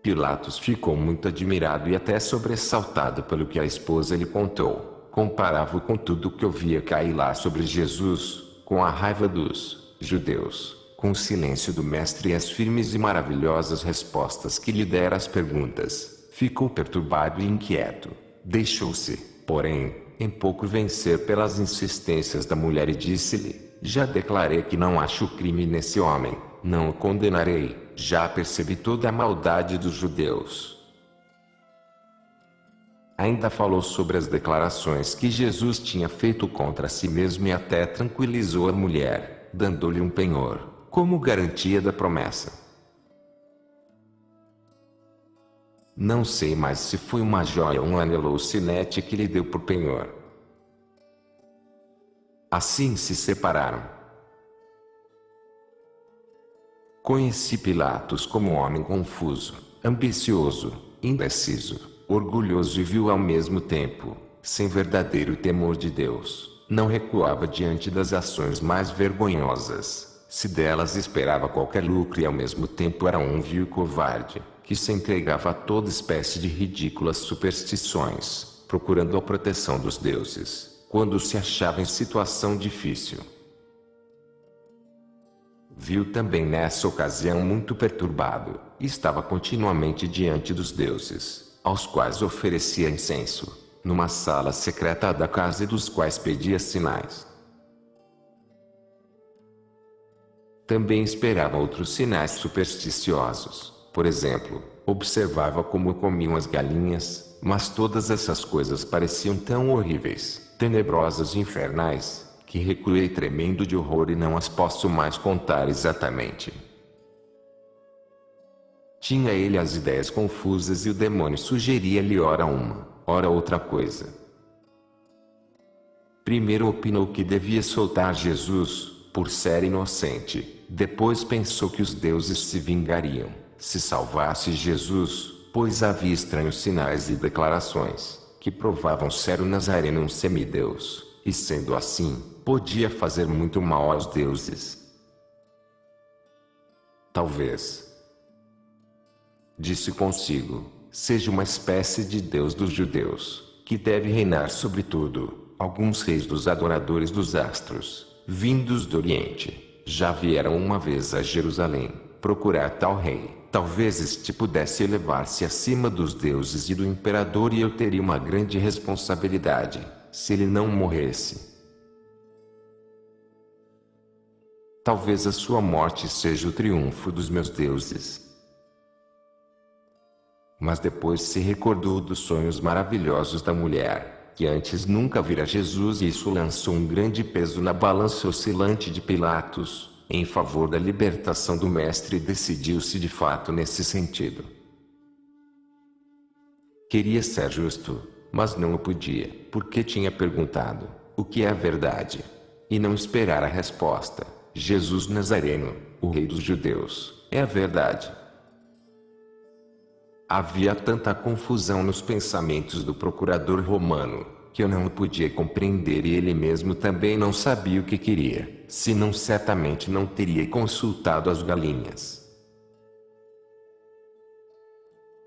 Pilatos ficou muito admirado e até sobressaltado pelo que a esposa lhe contou. Comparava-o com tudo o que ouvia cair lá sobre Jesus, com a raiva dos judeus, com o silêncio do mestre e as firmes e maravilhosas respostas que lhe dera às perguntas. Ficou perturbado e inquieto. Deixou-se, porém, em pouco vencer pelas insistências da mulher e disse-lhe: já declarei que não acho crime nesse homem, não o condenarei, já percebi toda a maldade dos judeus. Ainda falou sobre as declarações que Jesus tinha feito contra si mesmo e até tranquilizou a mulher, dando-lhe um penhor, como garantia da promessa. Não sei mais se foi uma joia ou um anel ou sinete que lhe deu por penhor. Assim se separaram. Conheci Pilatos como homem confuso, ambicioso, indeciso, orgulhoso e vil ao mesmo tempo, sem verdadeiro temor de Deus. Não recuava diante das ações mais vergonhosas, se delas esperava qualquer lucro, e ao mesmo tempo era um vil covarde, que se entregava a toda espécie de ridículas superstições, procurando a proteção dos deuses, quando se achava em situação difícil. Viu também nessa ocasião muito perturbado, e estava continuamente diante dos deuses, aos quais oferecia incenso, numa sala secreta da casa e dos quais pedia sinais. Também esperava outros sinais supersticiosos. Por exemplo, observava como comiam as galinhas, mas todas essas coisas pareciam tão horríveis, tenebrosas e infernais, que recuei tremendo de horror e não as posso mais contar exatamente. Tinha ele as ideias confusas e o demônio sugeria-lhe ora uma, ora outra coisa. Primeiro opinou que devia soltar Jesus, por ser inocente. Depois pensou que os deuses se vingariam, se salvasse Jesus, pois havia estranhos sinais e declarações, que provavam ser o Nazareno um semideus, e sendo assim, podia fazer muito mal aos deuses. Talvez, disse consigo, seja uma espécie de Deus dos judeus, que deve reinar sobre tudo. Alguns reis dos adoradores dos astros, vindos do Oriente, já vieram uma vez a Jerusalém, procurar tal rei. Talvez este pudesse elevar-se acima dos deuses e do imperador e eu teria uma grande responsabilidade, se ele não morresse. Talvez a sua morte seja o triunfo dos meus deuses. Mas depois se recordou dos sonhos maravilhosos da mulher, que antes nunca vira Jesus, e isso lançou um grande peso na balança oscilante de Pilatos, em favor da libertação do mestre, e decidiu-se de fato nesse sentido. Queria ser justo, mas não o podia, porque tinha perguntado, o que é a verdade? E não esperar a resposta, Jesus Nazareno, o rei dos judeus, é a verdade. Havia tanta confusão nos pensamentos do procurador romano, que eu não o podia compreender e ele mesmo também não sabia o que queria, senão certamente não teria consultado as galinhas.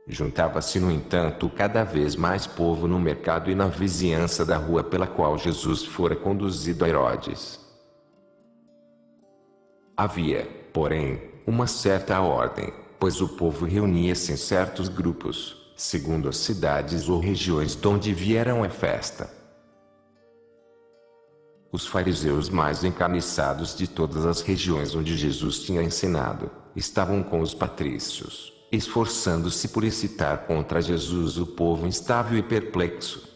Juntava-se no entanto cada vez mais povo no mercado e na vizinhança da rua pela qual Jesus fora conduzido a Herodes. Havia, porém, uma certa ordem, pois o povo reunia-se em certos grupos, segundo as cidades ou regiões donde vieram a festa. Os fariseus mais encarniçados de todas as regiões onde Jesus tinha ensinado, estavam com os patrícios, esforçando-se por excitar contra Jesus o povo instável e perplexo.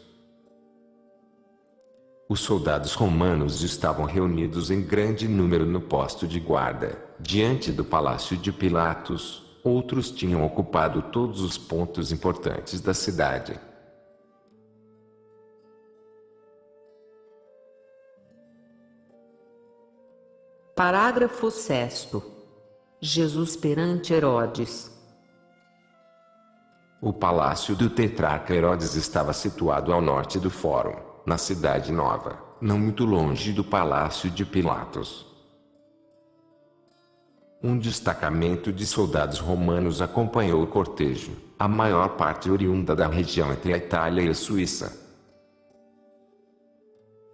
Os soldados romanos estavam reunidos em grande número no posto de guarda, diante do palácio de Pilatos. Outros tinham ocupado todos os pontos importantes da cidade. Parágrafo 6º. Jesus perante Herodes. O palácio do tetrarca Herodes estava situado ao norte do Fórum, na Cidade Nova, não muito longe do palácio de Pilatos. Um destacamento de soldados romanos acompanhou o cortejo, a maior parte oriunda da região entre a Itália e a Suíça.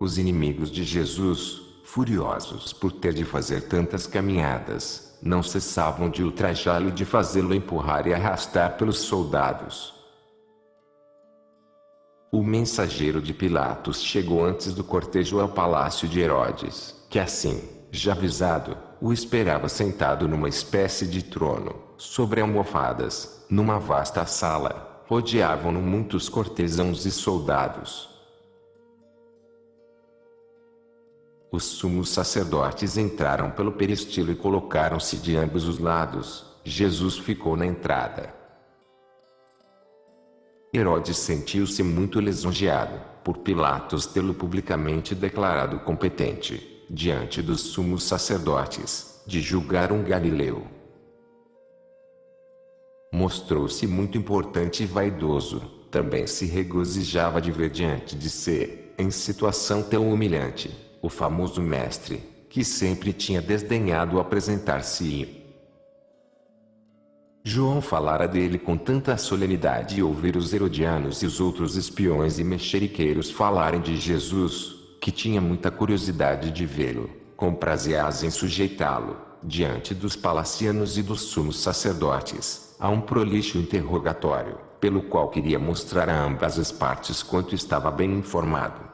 Os inimigos de Jesus, furiosos por ter de fazer tantas caminhadas, não cessavam de ultrajá-lo e de fazê-lo empurrar e arrastar pelos soldados. O mensageiro de Pilatos chegou antes do cortejo ao palácio de Herodes, que assim, já avisado, o esperava sentado numa espécie de trono, sobre almofadas, numa vasta sala. Rodeavam-no muitos cortesãos e soldados. Os sumos sacerdotes entraram pelo peristilo e colocaram-se de ambos os lados. Jesus ficou na entrada. Herodes sentiu-se muito lisonjeado, por Pilatos tê-lo publicamente declarado competente, diante dos sumos sacerdotes, de julgar um galileu. Mostrou-se muito importante e vaidoso, também se regozijava de ver diante de si, em situação tão humilhante, o famoso mestre, que sempre tinha desdenhado apresentar-se. João falara dele com tanta solenidade e ouvir os herodianos e os outros espiões e mexeriqueiros falarem de Jesus, que tinha muita curiosidade de vê-lo, comprazia-se em sujeitá-lo, diante dos palacianos e dos sumos sacerdotes, a um prolixo interrogatório, pelo qual queria mostrar a ambas as partes quanto estava bem informado.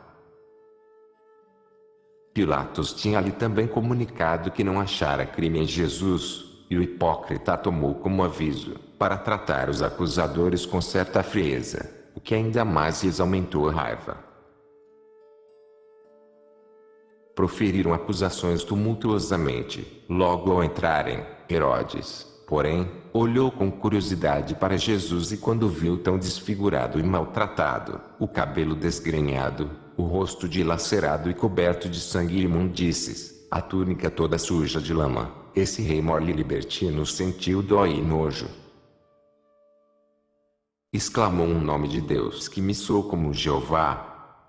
Pilatos tinha lhe também comunicado que não achara crime em Jesus, e o hipócrita a tomou como aviso, para tratar os acusadores com certa frieza, o que ainda mais lhes aumentou a raiva. Proferiram acusações tumultuosamente, logo ao entrarem. Herodes, porém, olhou com curiosidade para Jesus e quando viu tão desfigurado e maltratado, o cabelo desgrenhado, o rosto dilacerado e coberto de sangue e imundícies, a túnica toda suja de lama, esse rei mole libertino sentiu dó e nojo. Exclamou um nome de Deus que me soou como Jeová.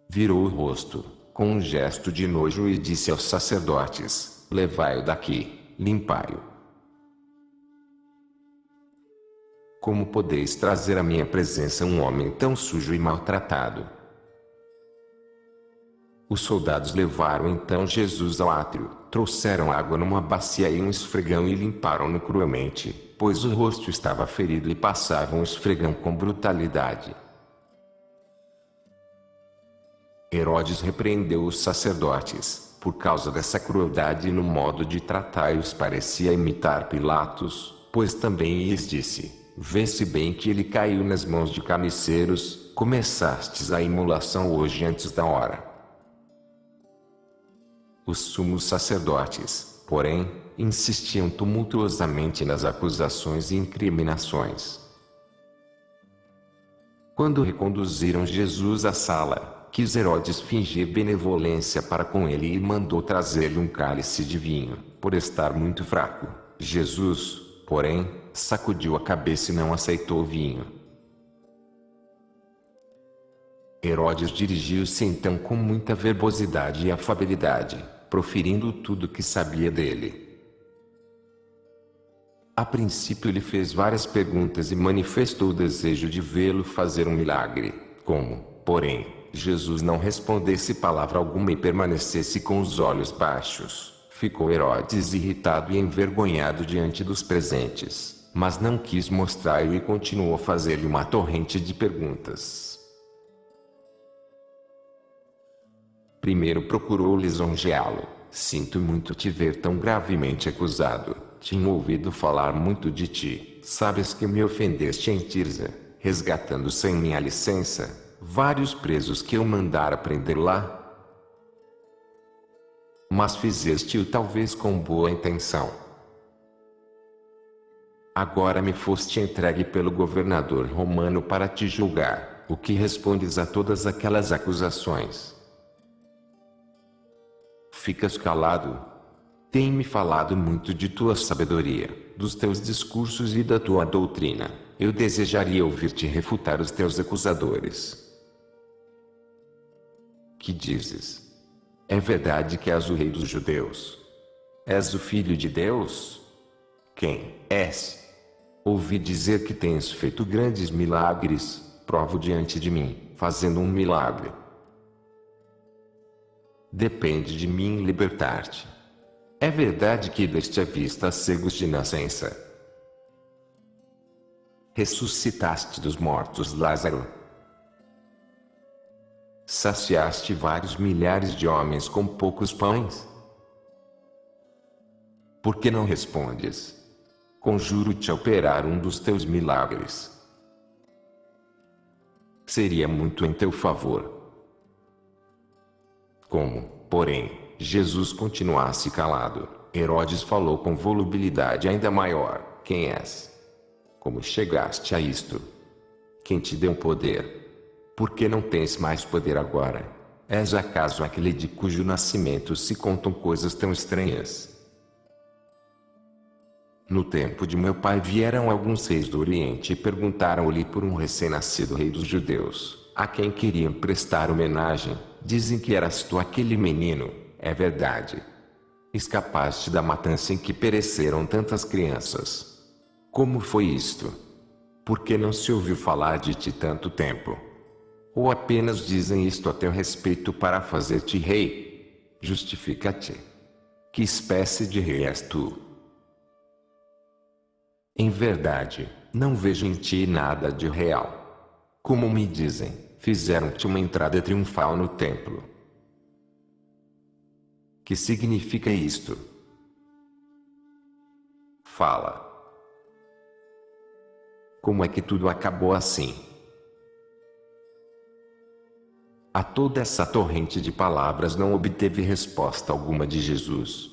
Virou o rosto, com um gesto de nojo e disse aos sacerdotes, levai-o daqui, limpai-o. Como podeis trazer à minha presença um homem tão sujo e maltratado? Os soldados levaram então Jesus ao átrio, trouxeram água numa bacia e um esfregão e limparam-no cruelmente, pois o rosto estava ferido e passavam o esfregão com brutalidade. Herodes repreendeu os sacerdotes, por causa dessa crueldade e no modo de tratá-los parecia imitar Pilatos, pois também lhes disse, vê-se bem que ele caiu nas mãos de carniceiros, começastes a imolação hoje antes da hora. Os sumos sacerdotes, porém, insistiam tumultuosamente nas acusações e incriminações. Quando reconduziram Jesus à sala, quis Herodes fingir benevolência para com ele e mandou trazer-lhe um cálice de vinho, por estar muito fraco. Jesus, porém, sacudiu a cabeça e não aceitou o vinho. Herodes dirigiu-se então com muita verbosidade e afabilidade, proferindo tudo o que sabia dele. A princípio lhe fez várias perguntas e manifestou o desejo de vê-lo fazer um milagre, como, porém, Jesus não respondesse palavra alguma e permanecesse com os olhos baixos. Ficou Herodes irritado e envergonhado diante dos presentes, mas não quis mostrar-lhe e continuou a fazer-lhe uma torrente de perguntas. Primeiro procurou lisonjeá-lo. Sinto muito te ver tão gravemente acusado. Tinha ouvido falar muito de ti. Sabes que me ofendeste em Tirza, resgatando sem minha licença vários presos que eu mandara prender lá? Mas fizeste-o talvez com boa intenção. Agora me foste entregue pelo governador romano para te julgar. O que respondes a todas aquelas acusações? Ficas calado? Tem-me falado muito de tua sabedoria, dos teus discursos e da tua doutrina. Eu desejaria ouvir-te refutar os teus acusadores. Que dizes? É verdade que és o rei dos judeus? És o filho de Deus? Quem és? Ouvi dizer que tens feito grandes milagres. Provo diante de mim, fazendo um milagre. Depende de mim libertar-te. É verdade que deste a vista a cegos de nascença. Ressuscitaste dos mortos Lázaro. Saciaste vários milhares de homens com poucos pães? Por que não respondes? Conjuro-te a operar um dos teus milagres. Seria muito em teu favor. Como, porém, Jesus continuasse calado, Herodes falou com volubilidade ainda maior, quem és? Como chegaste a isto? Quem te deu poder? Por que não tens mais poder agora? És acaso aquele de cujo nascimento se contam coisas tão estranhas? No tempo de meu pai vieram alguns reis do Oriente e perguntaram-lhe por um recém-nascido rei dos judeus, a quem queriam prestar homenagem. Dizem que eras tu aquele menino, é verdade. Escapaste da matança em que pereceram tantas crianças. Como foi isto? Por que não se ouviu falar de ti tanto tempo? Ou apenas dizem isto a teu respeito para fazer-te rei? Justifica-te. Que espécie de rei és tu? Em verdade, não vejo em ti nada de real. Como me dizem, fizeram-te uma entrada triunfal no templo. Que significa isto? Fala. Como é que tudo acabou assim? A toda essa torrente de palavras não obteve resposta alguma de Jesus.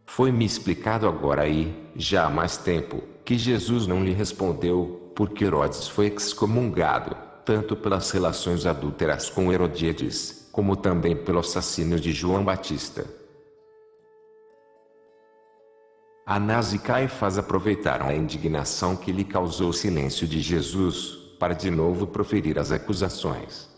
Foi-me explicado agora aí, já há mais tempo, que Jesus não lhe respondeu, porque Herodes foi excomungado, tanto pelas relações adúlteras com Herodíades, como também pelo assassínio de João Batista. Anás e Caifás aproveitaram a indignação que lhe causou o silêncio de Jesus, para de novo proferir as acusações.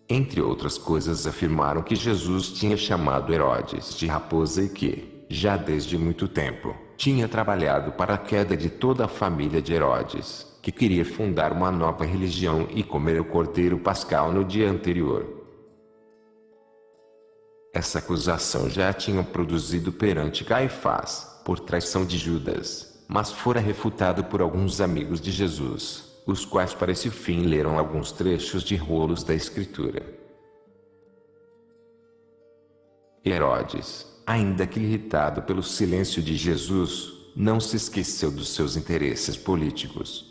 Entre outras coisas, afirmaram que Jesus tinha chamado Herodes de raposa e que, já desde muito tempo, tinha trabalhado para a queda de toda a família de Herodes, que queria fundar uma nova religião e comer o cordeiro pascal no dia anterior. Essa acusação já tinha produzido perante Caifás, por traição de Judas, mas fora refutado por alguns amigos de Jesus, os quais para esse fim leram alguns trechos de rolos da Escritura. Herodes, ainda que irritado pelo silêncio de Jesus, não se esqueceu dos seus interesses políticos.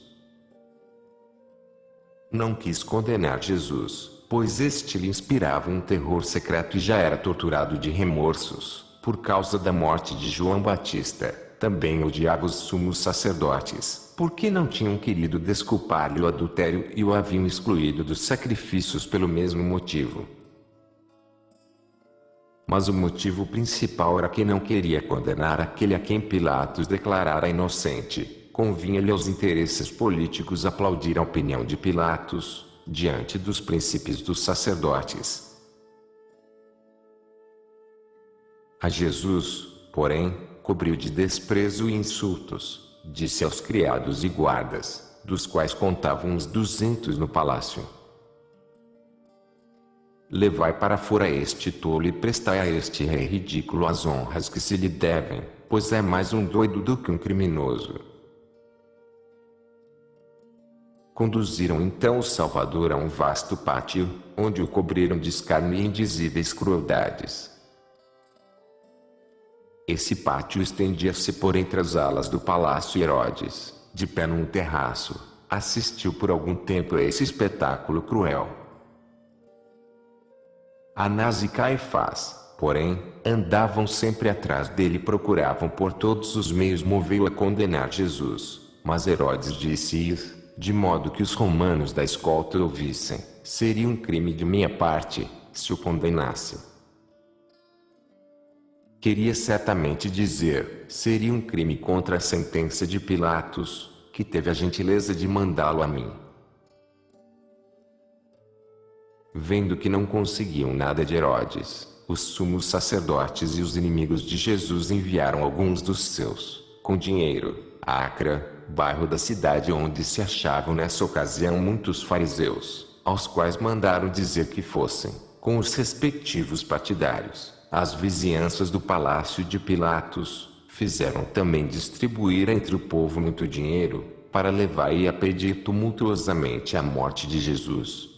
Não quis condenar Jesus, pois este lhe inspirava um terror secreto e já era torturado de remorsos, por causa da morte de João Batista. Também odiava os sumos sacerdotes, porque não tinham querido desculpar-lhe o adultério e o haviam excluído dos sacrifícios pelo mesmo motivo. Mas o motivo principal era que não queria condenar aquele a quem Pilatos declarara inocente. Convinha-lhe aos interesses políticos aplaudir a opinião de Pilatos, diante dos princípios dos sacerdotes. A Jesus, porém, cobriu de desprezo e insultos, disse aos criados e guardas, dos quais contavam uns 200 no palácio: levai para fora este tolo e prestai a este rei ridículo as honras que se lhe devem, pois é mais um doido do que um criminoso. Conduziram então o Salvador a um vasto pátio, onde o cobriram de escárnio e indizíveis crueldades. Esse pátio estendia-se por entre as alas do palácio e Herodes, de pé num terraço, assistiu por algum tempo a esse espetáculo cruel. Anás e Caifás, porém, andavam sempre atrás dele e procuravam por todos os meios movê-lo a condenar Jesus. Mas Herodes disse-lhes, de modo que os romanos da escolta ouvissem: seria um crime de minha parte, se o condenasse. Queria certamente dizer, seria um crime contra a sentença de Pilatos, que teve a gentileza de mandá-lo a mim. Vendo que não conseguiam nada de Herodes, os sumos sacerdotes e os inimigos de Jesus enviaram alguns dos seus, com dinheiro, a Acra, bairro da cidade onde se achavam nessa ocasião muitos fariseus, aos quais mandaram dizer que fossem, com os respectivos partidários, as vizinhanças do palácio de Pilatos. Fizeram também distribuir entre o povo muito dinheiro, para levar e a pedir tumultuosamente a morte de Jesus.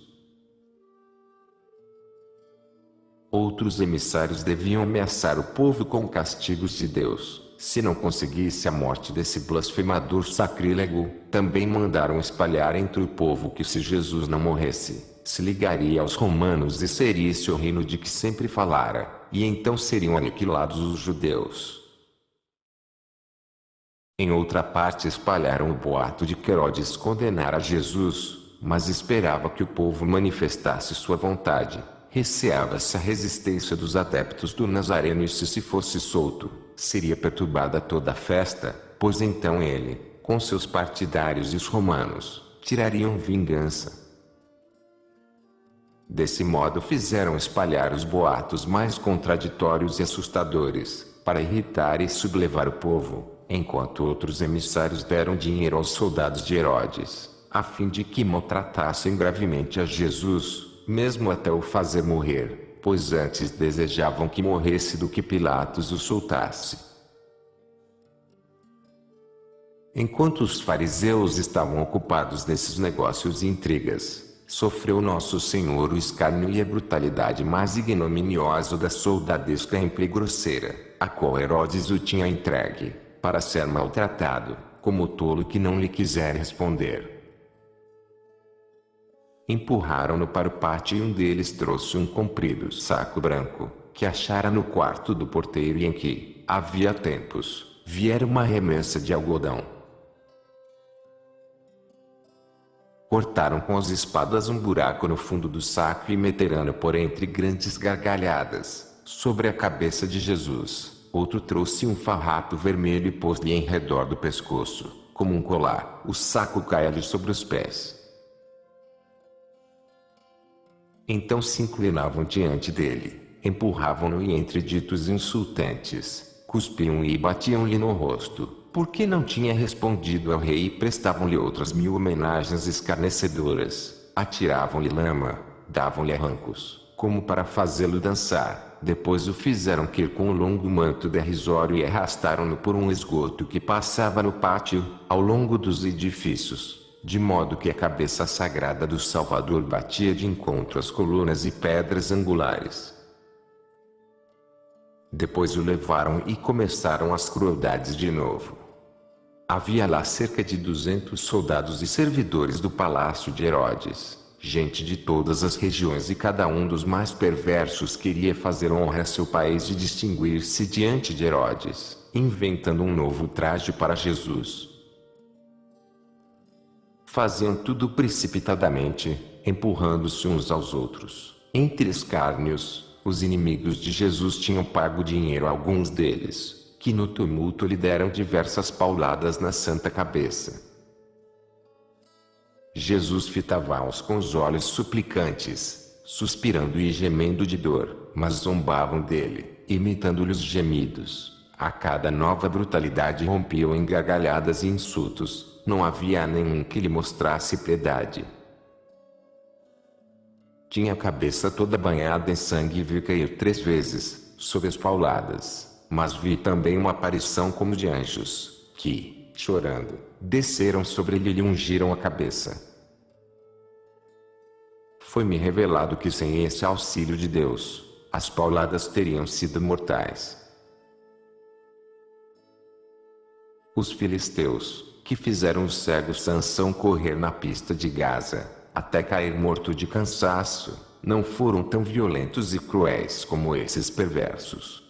Outros emissários deviam ameaçar o povo com castigos de Deus, se não conseguisse a morte desse blasfemador sacrílego. Também mandaram espalhar entre o povo que se Jesus não morresse, se ligaria aos romanos e seria esse o reino de que sempre falara, e então seriam aniquilados os judeus. Em outra parte espalharam o boato de que Herodes condenara Jesus, mas esperava que o povo manifestasse sua vontade. Receava-se a resistência dos adeptos do Nazareno e se fosse solto, seria perturbada toda a festa, pois então ele, com seus partidários e os romanos, tirariam vingança. Desse modo fizeram espalhar os boatos mais contraditórios e assustadores, para irritar e sublevar o povo, enquanto outros emissários deram dinheiro aos soldados de Herodes, a fim de que maltratassem gravemente a Jesus, mesmo até o fazer morrer, pois antes desejavam que morresse do que Pilatos o soltasse. Enquanto os fariseus estavam ocupados nesses negócios e intrigas, Sofreu nosso Senhor o escárnio e a brutalidade mais ignominiosa da soldadesca e grosseira, a qual Herodes o tinha entregue, para ser maltratado, como o tolo que não lhe quiser responder. Empurraram-no para o pátio e um deles trouxe um comprido saco branco, que achara no quarto do porteiro e em que, havia tempos, viera uma remessa de algodão. Cortaram com as espadas um buraco no fundo do saco e meteram-no por entre grandes gargalhadas, sobre a cabeça de Jesus. Outro trouxe um farrapo vermelho e pôs-lhe em redor do pescoço, como um colar. O saco caia-lhe sobre os pés. Então se inclinavam diante dele, empurravam-no e entre ditos insultantes, cuspiam e batiam-lhe no rosto, porque não tinha respondido ao rei e prestavam-lhe outras 1000 homenagens escarnecedoras, atiravam-lhe lama, davam-lhe arrancos, como para fazê-lo dançar, depois o fizeram cair com um longo manto derrisório e arrastaram-no por um esgoto que passava no pátio, ao longo dos edifícios. De modo que a cabeça sagrada do Salvador batia de encontro às colunas e pedras angulares. Depois o levaram e começaram as crueldades de novo. Havia lá cerca de 200 soldados e servidores do palácio de Herodes, gente de todas as regiões, e cada um dos mais perversos queria fazer honra a seu país e distinguir-se diante de Herodes, inventando um novo traje para Jesus. Faziam tudo precipitadamente, empurrando-se uns aos outros. Entre escárnios, os inimigos de Jesus tinham pago dinheiro a alguns deles, que no tumulto lhe deram diversas pauladas na santa cabeça. Jesus fitava-os com os olhos suplicantes, suspirando e gemendo de dor, mas zombavam dele, imitando-lhe os gemidos. A cada nova brutalidade rompiam em gargalhadas e insultos. Não havia nenhum que lhe mostrasse piedade. Tinha a cabeça toda banhada em sangue e vi cair 3 vezes, sob as pauladas. Mas vi também uma aparição como de anjos, que, chorando, desceram sobre ele e lhe ungiram a cabeça. Foi-me revelado que sem esse auxílio de Deus, as pauladas teriam sido mortais. Os filisteus, que fizeram o cego Sansão correr na pista de Gaza, até cair morto de cansaço, não foram tão violentos e cruéis como esses perversos.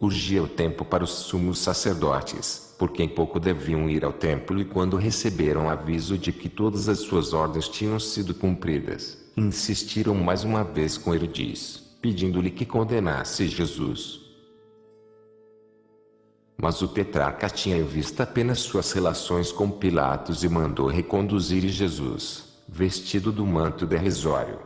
Urgia o tempo para os sumos sacerdotes, porque em pouco deviam ir ao templo, e quando receberam aviso de que todas as suas ordens tinham sido cumpridas, insistiram mais uma vez com Herodes, pedindo-lhe que condenasse Jesus. Mas o tetrarca tinha em vista apenas suas relações com Pilatos e mandou reconduzir Jesus, vestido do manto derrisório,